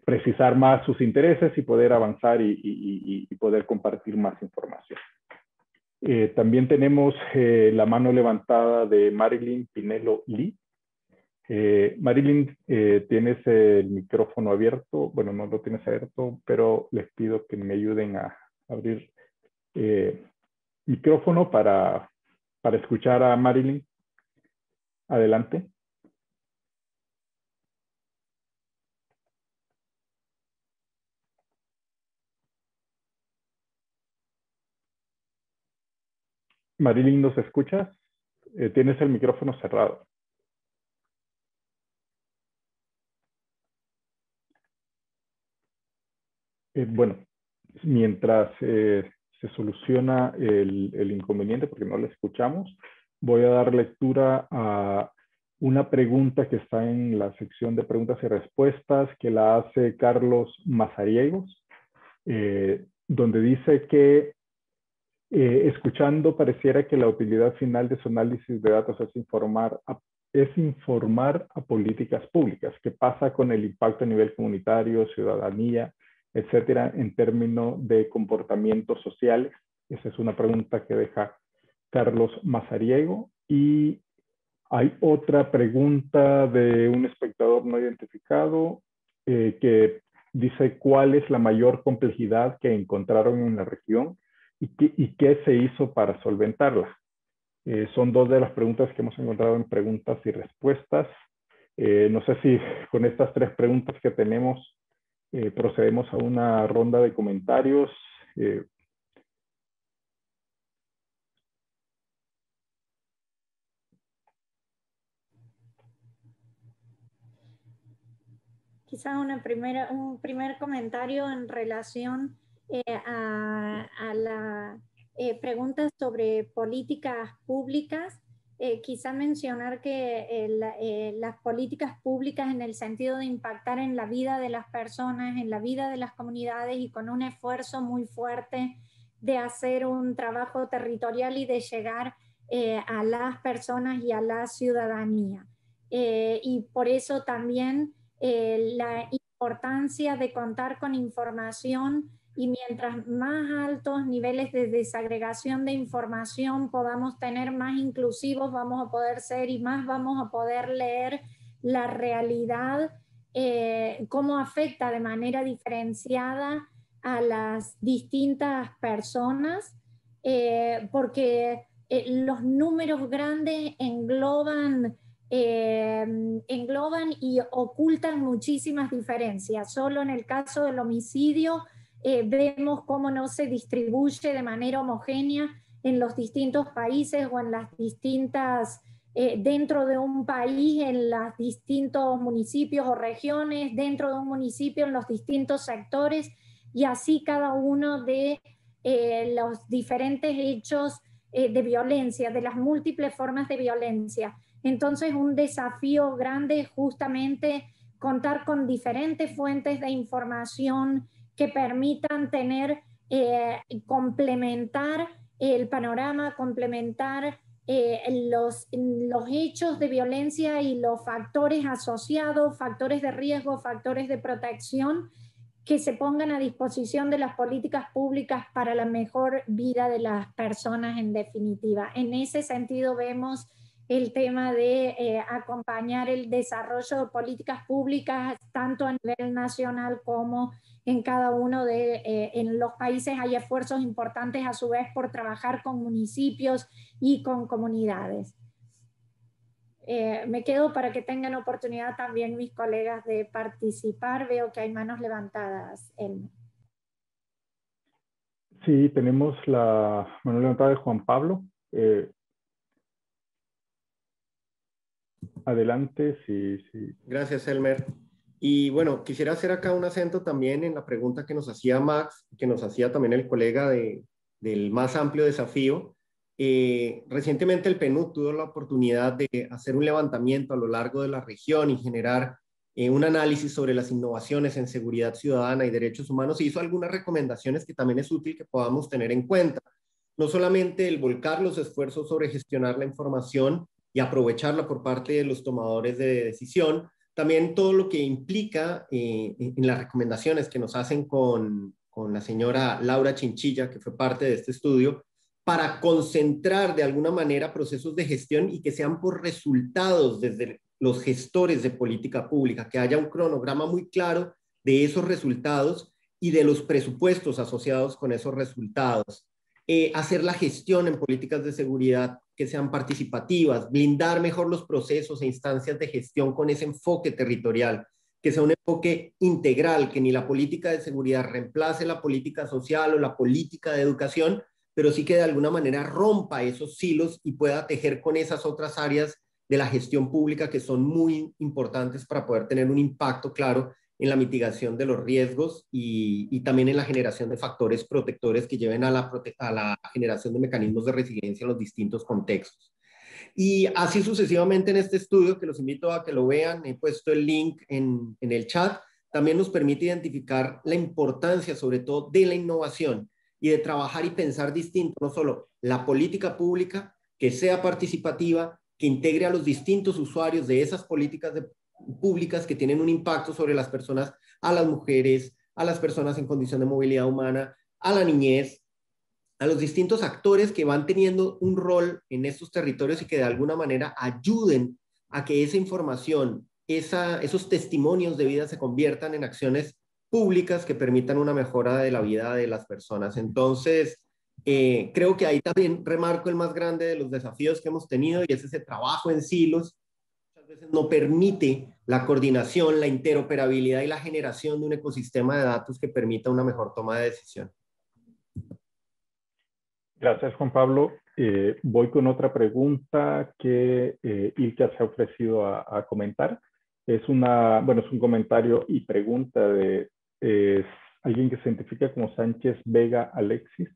precisar más sus intereses y poder avanzar y poder compartir más información. También tenemos la mano levantada de Marilyn Pinelo Lee. Marilyn, tienes el micrófono abierto. Bueno, no lo tienes abierto, pero les pido que me ayuden a abrir micrófono para escuchar a Marilyn. Adelante. Marilyn, ¿nos escuchas? Tienes el micrófono cerrado. Bueno, mientras se soluciona el inconveniente, porque no le escuchamos, voy a dar lectura a una pregunta que está en la sección de preguntas y respuestas, que la hace Carlos Mazariegos, donde dice que escuchando pareciera que la utilidad final de su análisis de datos es informar a políticas públicas. ¿Qué pasa con el impacto a nivel comunitario, ciudadanía, etcétera, en términos de comportamientos sociales? Esa es una pregunta que deja Carlos Mazariego. Y hay otra pregunta de un espectador no identificado que dice cuál es la mayor complejidad que encontraron en la región y qué se hizo para solventarla. Son dos de las preguntas que hemos encontrado en preguntas y respuestas. No sé si con estas 3 preguntas que tenemos procedemos a una ronda de comentarios. Quizás un primer comentario en relación a la pregunta sobre políticas públicas. Quizá mencionar que las políticas públicas en el sentido de impactar en la vida de las personas, en la vida de las comunidades y con un esfuerzo muy fuerte de hacer un trabajo territorial y de llegar a las personas y a la ciudadanía. Y por eso también la importancia de contar con información, y mientras más altos niveles de desagregación de información podamos tener, más inclusivos vamos a poder ser y más vamos a poder leer la realidad, cómo afecta de manera diferenciada a las distintas personas, porque los números grandes engloban y ocultan muchísimas diferencias. Solo en el caso del homicidio vemos cómo no se distribuye de manera homogénea en los distintos países o en las distintas, dentro de un país, en los distintos municipios o regiones, dentro de un municipio, en los distintos sectores, y así cada uno de los diferentes hechos de violencia, de las múltiples formas de violencia. Entonces, un desafío grande es justamente contar con diferentes fuentes de información que permitan tener, complementar el panorama, complementar los hechos de violencia y los factores asociados, factores de riesgo, factores de protección, que se pongan a disposición de las políticas públicas para la mejor vida de las personas en definitiva. En ese sentido vemos el tema de acompañar el desarrollo de políticas públicas tanto a nivel nacional como en cada uno de en los países. Hay esfuerzos importantes a su vez por trabajar con municipios y con comunidades. Me quedo para que tengan oportunidad también mis colegas de participar. Veo que hay manos levantadas, Elmer. Sí, tenemos la mano levantada de Juan Pablo. Adelante, sí. Gracias, Elmer. Y bueno, quisiera hacer acá un acento también en la pregunta que nos hacía Max, que nos hacía también el colega del más amplio desafío. Recientemente el PNUD tuvo la oportunidad de hacer un levantamiento a lo largo de la región y generar un análisis sobre las innovaciones en seguridad ciudadana y derechos humanos, y hizo algunas recomendaciones que también es útil que podamos tener en cuenta. No solamente el volcar los esfuerzos sobre gestionar la información y aprovecharla por parte de los tomadores de decisión, también todo lo que implica en las recomendaciones que nos hacen con la señora Laura Chinchilla, que fue parte de este estudio, para concentrar de alguna manera procesos de gestión y que sean por resultados desde los gestores de política pública, que haya un cronograma muy claro de esos resultados y de los presupuestos asociados con esos resultados. Hacer la gestión en políticas de seguridad que sean participativas, blindar mejor los procesos e instancias de gestión con ese enfoque territorial, que sea un enfoque integral, que ni la política de seguridad reemplace la política social o la política de educación, pero sí que de alguna manera rompa esos silos y pueda tejer con esas otras áreas de la gestión pública que son muy importantes para poder tener un impacto claro en la mitigación de los riesgos y también en la generación de factores protectores que lleven a la generación de mecanismos de resiliencia en los distintos contextos. Y así sucesivamente en este estudio, que los invito a que lo vean, he puesto el link en el chat, también nos permite identificar la importancia sobre todo de la innovación y de trabajar y pensar distinto, no solo la política pública, que sea participativa, que integre a los distintos usuarios de esas políticas públicas que tienen un impacto sobre las personas, a las mujeres, a las personas en condición de movilidad humana, a la niñez, a los distintos actores que van teniendo un rol en estos territorios y que de alguna manera ayuden a que esa información, esos testimonios de vida se conviertan en acciones públicas que permitan una mejora de la vida de las personas. Entonces, creo que ahí también remarco el más grande de los desafíos que hemos tenido, y es ese trabajo en silos. Muchas veces no permite la coordinación, la interoperabilidad y la generación de un ecosistema de datos que permita una mejor toma de decisión. Gracias, Juan Pablo. Voy con otra pregunta que Ilka se ha ofrecido a comentar. Es un comentario y pregunta de alguien que se identifica como Sánchez Vega Alexis.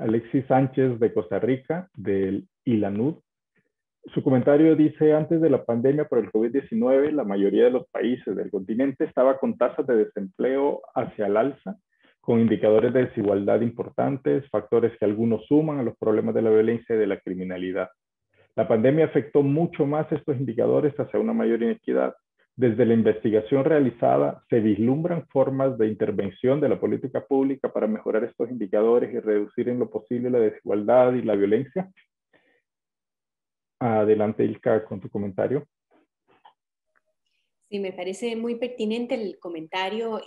Alexis Sánchez de Costa Rica, del ILANUD. Su comentario dice: antes de la pandemia por el COVID-19, la mayoría de los países del continente estaba con tasas de desempleo hacia el alza, con indicadores de desigualdad importantes, factores que algunos suman a los problemas de la violencia y de la criminalidad. La pandemia afectó mucho más estos indicadores hacia una mayor inequidad. Desde la investigación realizada, se vislumbran formas de intervención de la política pública para mejorar estos indicadores y reducir en lo posible la desigualdad y la violencia. Adelante, Ilka, con tu comentario. Sí, me parece muy pertinente el comentario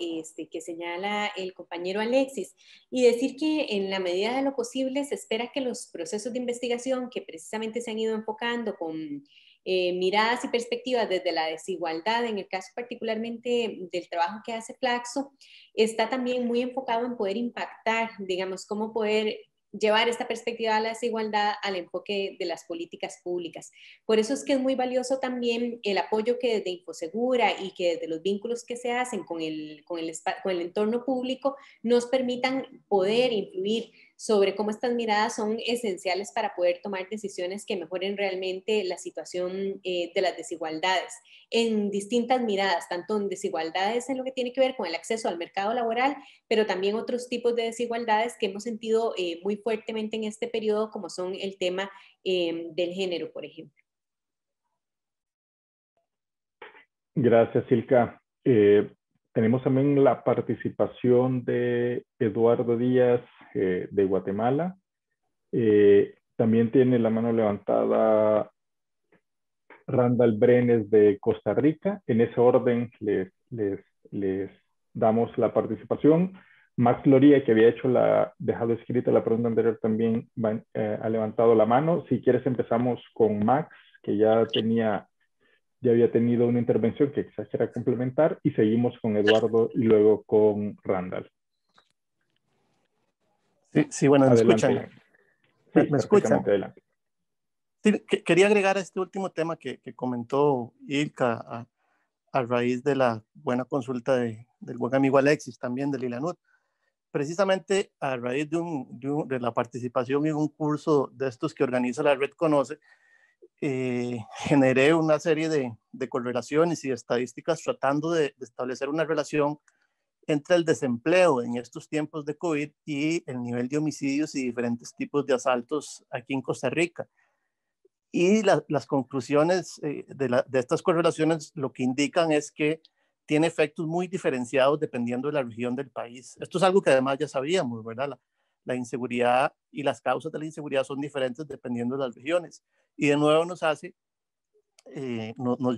que señala el compañero Alexis, y decir que en la medida de lo posible se espera que los procesos de investigación que precisamente se han ido enfocando con miradas y perspectivas desde la desigualdad, en el caso particularmente del trabajo que hace Flaxo, está también muy enfocado en poder impactar, digamos, cómo poder llevar esta perspectiva de la desigualdad al enfoque de las políticas públicas. Por eso es que es muy valioso también el apoyo que desde Infosegura y que desde los vínculos que se hacen con el entorno público nos permitan poder influir sobre cómo estas miradas son esenciales para poder tomar decisiones que mejoren realmente la situación de las desigualdades en distintas miradas, tanto en desigualdades en lo que tiene que ver con el acceso al mercado laboral, pero también otros tipos de desigualdades que hemos sentido muy fuertemente en este periodo, como son el tema del género, por ejemplo. Gracias, Ilka. Tenemos también la participación de Eduardo Díaz de Guatemala. También tiene la mano levantada Randall Brenes de Costa Rica. En ese orden les damos la participación. Max Loría, que había dejado escrita la pregunta anterior, también ha levantado la mano. Si quieres empezamos con Max, que ya había tenido una intervención que quizás quiera complementar, y seguimos con Eduardo y luego con Randall. Sí, bueno, ¿me escuchan? Sí, ¿Me escuchan? Adelante. Sí, quería agregar a este último tema que comentó Ilka a raíz de la buena consulta del buen amigo Alexis, también de Lilanud. Precisamente a raíz de la participación en un curso de estos que organiza la Red Conoce, generé una serie de correlaciones y estadísticas tratando de establecer una relación entre el desempleo en estos tiempos de COVID y el nivel de homicidios y diferentes tipos de asaltos aquí en Costa Rica. Y las conclusiones de estas correlaciones lo que indican es que tiene efectos muy diferenciados dependiendo de la región del país. Esto es algo que además ya sabíamos, ¿verdad? La inseguridad y las causas de la inseguridad son diferentes dependiendo de las regiones. Y de nuevo nos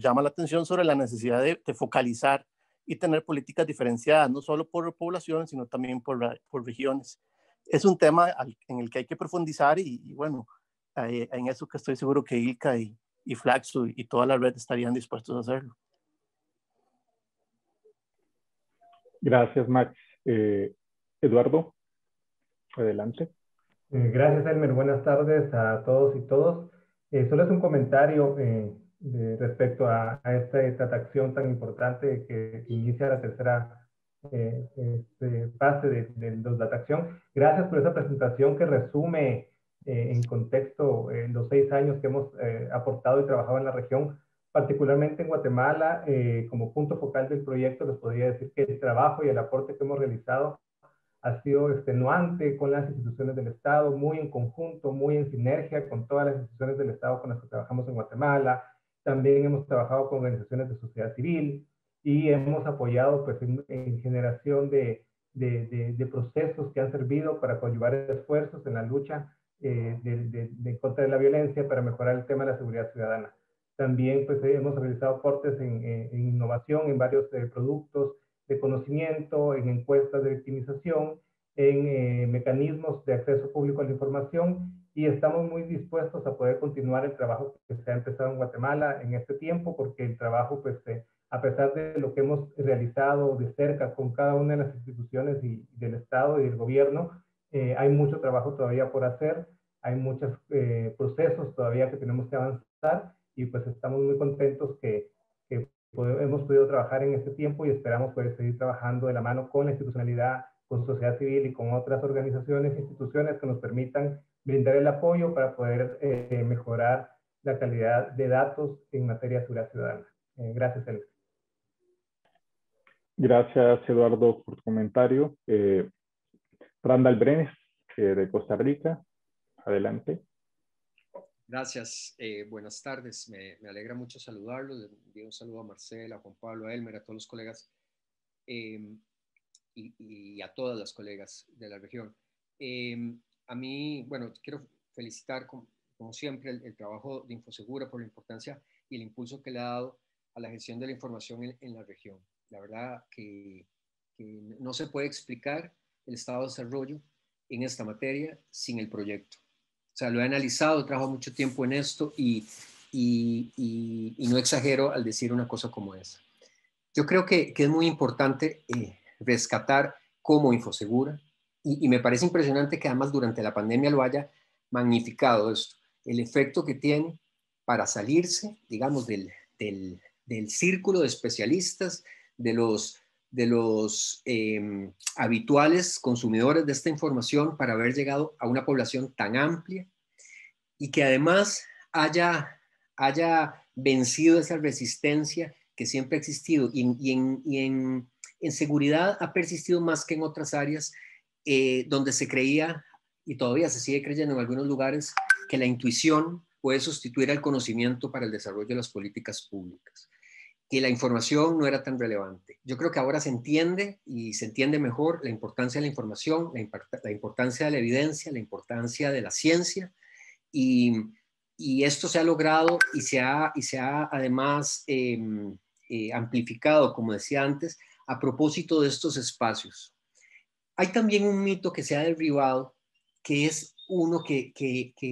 llama la atención sobre la necesidad de focalizar y tener políticas diferenciadas, no solo por poblaciones, sino también por regiones. Es un tema en el que hay que profundizar y bueno, en eso que estoy seguro que Ilka y Flaxo y toda la red estarían dispuestos a hacerlo. Gracias, Max. Eduardo, adelante. Gracias, Elmer. Buenas tardes a todos y todas. Solo es un comentario respecto a esta acción tan importante que inicia la tercera fase de los Datación. Gracias por esa presentación que resume en contexto los 6 años que hemos aportado y trabajado en la región, particularmente en Guatemala. Como punto focal del proyecto les podría decir que el trabajo y el aporte que hemos realizado ha sido extenuante con las instituciones del Estado, muy en conjunto, muy en sinergia con todas las instituciones del Estado con las que trabajamos en Guatemala. También hemos trabajado con organizaciones de sociedad civil y hemos apoyado pues, en generación de procesos que han servido para coadyuvar esfuerzos en la lucha contra la violencia, para mejorar el tema de la seguridad ciudadana. También pues, hemos realizado aportes en innovación, en varios productos de conocimiento, en encuestas de victimización, en mecanismos de acceso público a la información, y estamos muy dispuestos a poder continuar el trabajo que se ha empezado en Guatemala en este tiempo, porque el trabajo, pues, a pesar de lo que hemos realizado de cerca con cada una de las instituciones del Estado y del gobierno, hay mucho trabajo todavía por hacer, hay muchos procesos todavía que tenemos que avanzar, y pues estamos muy contentos que hemos podido trabajar en este tiempo y esperamos poder seguir trabajando de la mano con la institucionalidad, con sociedad civil y con otras organizaciones e instituciones que nos permitan brindar el apoyo para poder mejorar la calidad de datos en materia de seguridad ciudadana. Gracias, Elmer. Gracias, Eduardo, por tu comentario. Randall Brenes, de Costa Rica, adelante. Gracias, buenas tardes, me alegra mucho saludarlos, les envío un saludo a Marcela, a Juan Pablo, a Elmer, a todos los colegas y a todas las colegas de la región. A mí, bueno, quiero felicitar como siempre el trabajo de Infosegura por la importancia y el impulso que le ha dado a la gestión de la información en la región. La verdad que no se puede explicar el estado de desarrollo en esta materia sin el proyecto. O sea, lo he analizado, he trabajado mucho tiempo en esto y no exagero al decir una cosa como esa. Yo creo que es muy importante rescatar cómo Infosegura, y me parece impresionante que además durante la pandemia lo haya magnificado esto, el efecto que tiene para salirse, digamos, del círculo de especialistas, de los habituales consumidores de esta información, para haber llegado a una población tan amplia y que además haya vencido esa resistencia que siempre ha existido y en seguridad ha persistido más que en otras áreas donde se creía, y todavía se sigue creyendo en algunos lugares, que la intuición puede sustituir al conocimiento para el desarrollo de las políticas públicas, que la información no era tan relevante. Yo creo que ahora se entiende y se entiende mejor la importancia de la información, la importancia de la evidencia, la importancia de la ciencia, y y esto se ha logrado y se ha además amplificado, como decía antes, a propósito de estos espacios. Hay también un mito que se ha derribado, que es uno que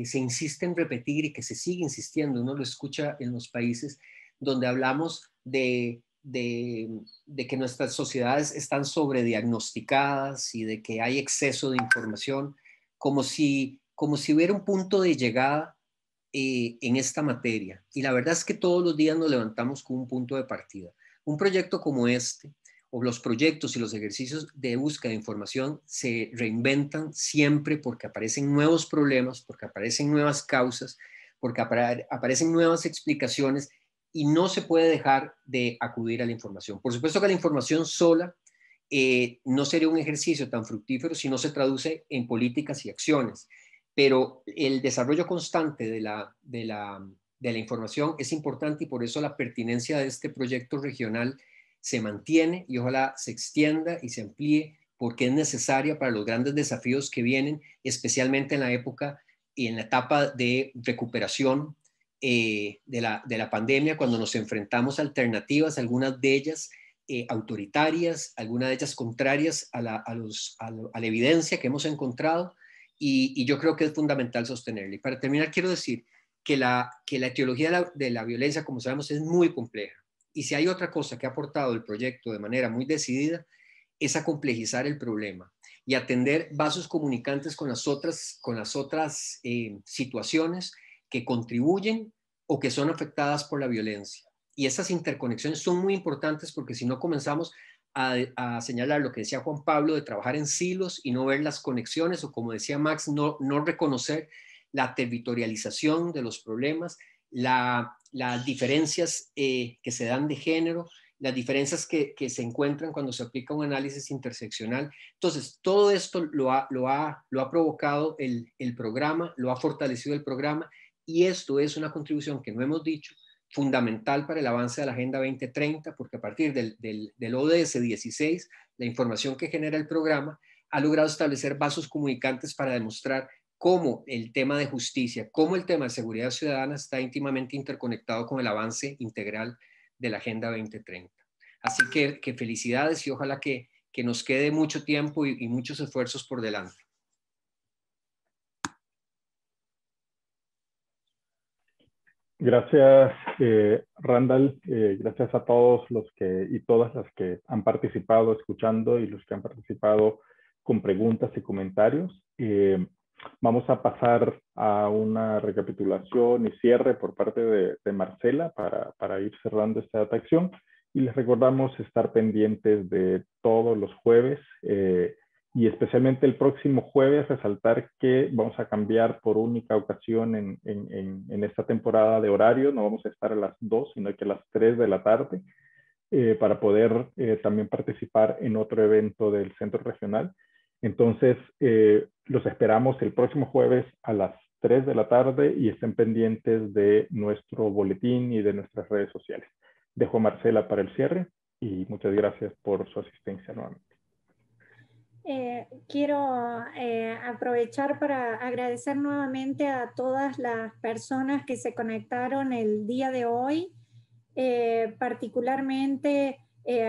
se insiste en repetir y que se sigue insistiendo. Uno lo escucha en los países donde hablamos de que nuestras sociedades están sobrediagnosticadas y de que hay exceso de información, como si hubiera un punto de llegada en esta materia. Y la verdad es que todos los días nos levantamos con un punto de partida. Un proyecto como este, o los proyectos y los ejercicios de búsqueda de información, se reinventan siempre porque aparecen nuevos problemas, porque aparecen nuevas causas, porque aparecen nuevas explicaciones, y no se puede dejar de acudir a la información. Por supuesto que la información sola no sería un ejercicio tan fructífero si no se traduce en políticas y acciones, pero el desarrollo constante de la información es importante, y por eso la pertinencia de este proyecto regional se mantiene y ojalá se extienda y se amplíe, porque es necesaria para los grandes desafíos que vienen, especialmente en la época y en la etapa de recuperación de la pandemia, cuando nos enfrentamos a alternativas, algunas de ellas autoritarias, algunas de ellas contrarias a la evidencia que hemos encontrado, y yo creo que es fundamental sostenerla. Y para terminar, quiero decir que la etiología de la violencia, como sabemos, es muy compleja. Y si hay otra cosa que ha aportado el proyecto de manera muy decidida, es a complejizar el problema y atender vasos comunicantes con las otras situaciones que contribuyen o que son afectadas por la violencia. Y esas interconexiones son muy importantes, porque si no comenzamos a señalar lo que decía Juan Pablo, de trabajar en silos y no ver las conexiones, o como decía Max, no reconocer la territorialización de los problemas, las diferencias que se dan de género, las diferencias que se encuentran cuando se aplica un análisis interseccional. Entonces, todo esto lo ha provocado el programa, lo ha fortalecido el programa, y esto es una contribución que no hemos dicho, fundamental para el avance de la Agenda 2030, porque a partir del ODS 16, la información que genera el programa ha logrado establecer vasos comunicantes para demostrar cómo el tema de justicia, cómo el tema de seguridad ciudadana está íntimamente interconectado con el avance integral de la Agenda 2030. Así que felicidades, y ojalá que nos quede mucho tiempo y muchos esfuerzos por delante. Gracias, Randall. Gracias a todos los y todas las que han participado escuchando, y los que han participado con preguntas y comentarios. Vamos a pasar a una recapitulación y cierre por parte de Marcela para ir cerrando esta atracción. Y les recordamos estar pendientes de todos los jueves, y especialmente el próximo jueves, resaltar que vamos a cambiar por única ocasión en esta temporada de horario. No vamos a estar a las 2, sino que a las 3 de la tarde, para poder también participar en otro evento del Centro Regional. Entonces, los esperamos el próximo jueves a las 3 de la tarde, y estén pendientes de nuestro boletín y de nuestras redes sociales. Dejo a Marcela para el cierre, y muchas gracias por su asistencia nuevamente. Quiero aprovechar para agradecer nuevamente a todas las personas que se conectaron el día de hoy, particularmente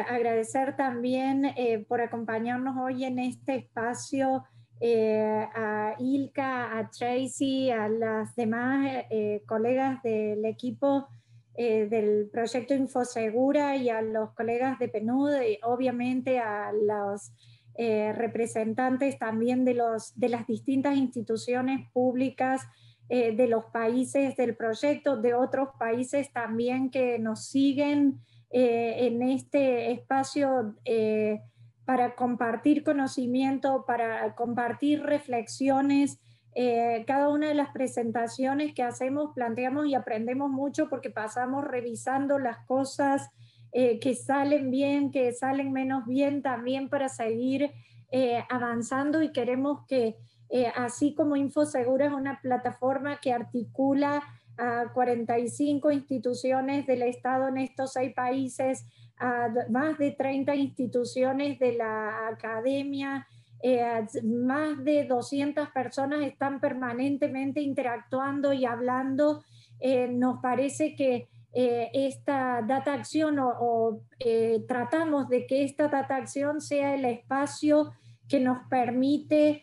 agradecer también por acompañarnos hoy en este espacio a Ilka, a Tracy, a las demás colegas del equipo del proyecto Infosegura, y a los colegas de PNUD, y obviamente a los representantes también de las distintas instituciones públicas de los países del proyecto, de otros países también que nos siguen en este espacio para compartir conocimiento, para compartir reflexiones. Cada una de las presentaciones que hacemos planteamos y aprendemos mucho, porque pasamos revisando las cosas que salen bien, que salen menos bien, también para seguir avanzando, y queremos que así como Infosegura es una plataforma que articula a 45 instituciones del Estado en estos 6 países, a más de 30 instituciones de la academia, más de 200 personas están permanentemente interactuando y hablando. Nos parece que esta Data Acción tratamos de que esta Data Acción sea el espacio que nos permite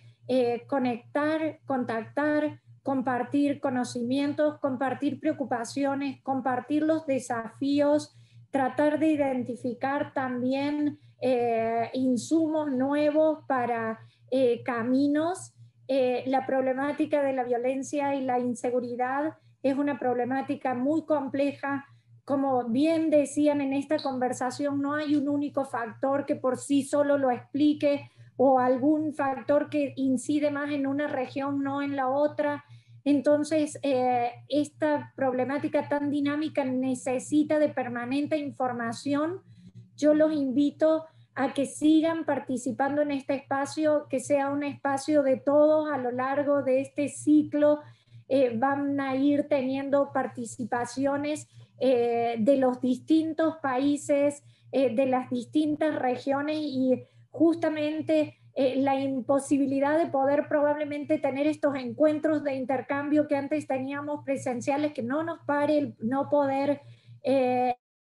conectar, contactar, compartir conocimientos, compartir preocupaciones, compartir los desafíos, tratar de identificar también insumos nuevos para caminos. La problemática de la violencia y la inseguridad es una problemática muy compleja. Como bien decían en esta conversación, no hay un único factor que por sí solo lo explique o algún factor que incide más en una región, no en la otra. Entonces, esta problemática tan dinámica necesita de permanente información. Yo los invito a que sigan participando en este espacio, que sea un espacio de todos a lo largo de este ciclo. Van a ir teniendo participaciones de los distintos países, de las distintas regiones, y justamente la imposibilidad de poder probablemente tener estos encuentros de intercambio que antes teníamos presenciales, que no nos pare el no poder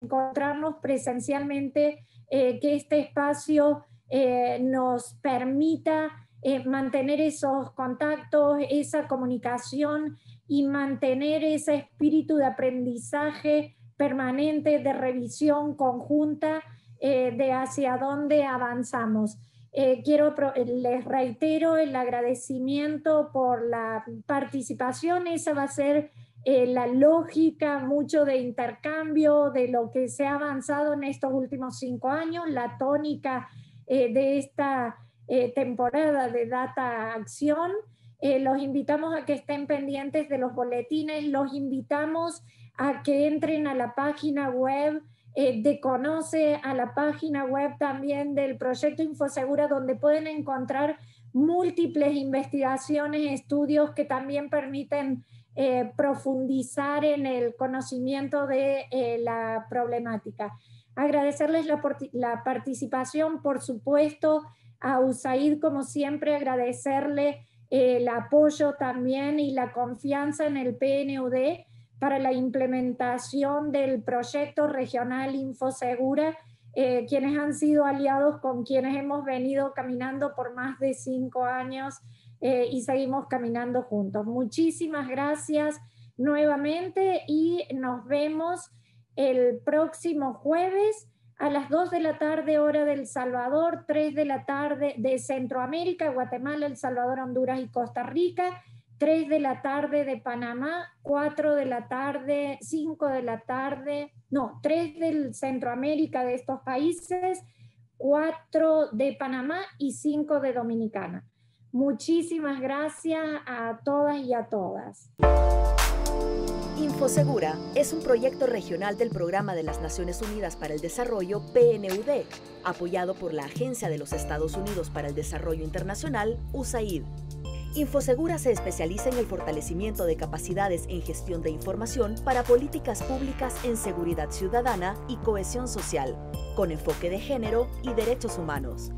encontrarnos presencialmente, que este espacio nos permita mantener esos contactos, esa comunicación y mantener ese espíritu de aprendizaje permanente, de revisión conjunta de hacia dónde avanzamos. Les reitero el agradecimiento por la participación. Esa va a ser la lógica, mucho de intercambio de lo que se ha avanzado en estos últimos 5 años, la tónica de esta temporada de Data Acción. Los invitamos a que estén pendientes de los boletines, los invitamos a que entren a la página web de Conoce, a la página web también del proyecto Infosegura, donde pueden encontrar múltiples investigaciones, estudios que también permiten profundizar en el conocimiento de la problemática. Agradecerles la participación, por supuesto, a USAID, como siempre, agradecerle el apoyo también y la confianza en el PNUD para la implementación del proyecto regional Infosegura, quienes han sido aliados con quienes hemos venido caminando por más de 5 años y seguimos caminando juntos. Muchísimas gracias nuevamente y nos vemos el próximo jueves a las 2 de la tarde, hora del Salvador, 3 de la tarde de Centroamérica, Guatemala, El Salvador, Honduras y Costa Rica, 3 de la tarde de Panamá, 4 de la tarde, 5 de la tarde, no, 3 del Centroamérica de estos países, 4 de Panamá y 5 de Dominicana. Muchísimas gracias a todas y a todas. Infosegura es un proyecto regional del Programa de las Naciones Unidas para el Desarrollo, PNUD, apoyado por la Agencia de los Estados Unidos para el Desarrollo Internacional, USAID. Infosegura se especializa en el fortalecimiento de capacidades en gestión de información para políticas públicas en seguridad ciudadana y cohesión social, con enfoque de género y derechos humanos.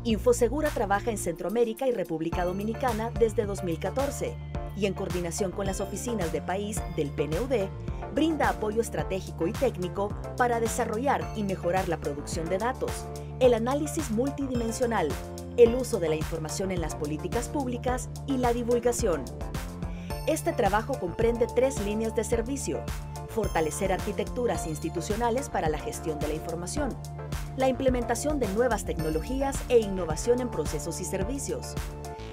Infosegura trabaja en Centroamérica y República Dominicana desde 2014 y en coordinación con las oficinas de país del PNUD, brinda apoyo estratégico y técnico para desarrollar y mejorar la producción de datos, el análisis multidimensional, el uso de la información en las políticas públicas y la divulgación. Este trabajo comprende 3 líneas de servicio: fortalecer arquitecturas institucionales para la gestión de la información, la implementación de nuevas tecnologías e innovación en procesos y servicios,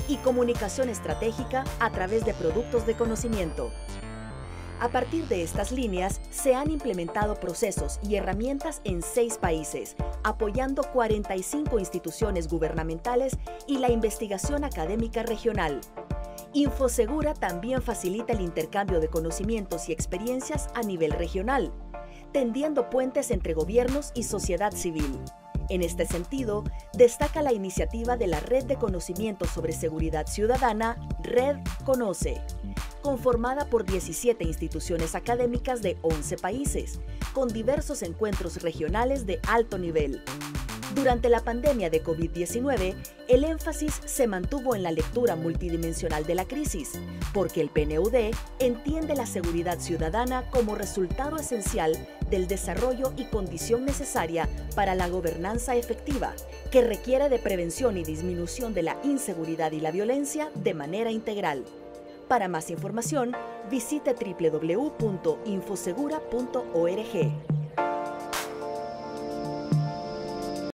y comunicación estratégica a través de productos de conocimiento. A partir de estas líneas, se han implementado procesos y herramientas en 6 países, apoyando 45 instituciones gubernamentales y la investigación académica regional. Infosegura también facilita el intercambio de conocimientos y experiencias a nivel regional, tendiendo puentes entre gobiernos y sociedad civil. En este sentido, destaca la iniciativa de la Red de Conocimiento sobre Seguridad Ciudadana, Red Conoce, conformada por 17 instituciones académicas de 11 países, con diversos encuentros regionales de alto nivel. Durante la pandemia de COVID-19, el énfasis se mantuvo en la lectura multidimensional de la crisis, porque el PNUD entiende la seguridad ciudadana como resultado esencial del desarrollo y condición necesaria para la gobernanza efectiva, que requiere de prevención y disminución de la inseguridad y la violencia de manera integral. Para más información, visite www.infosegura.org.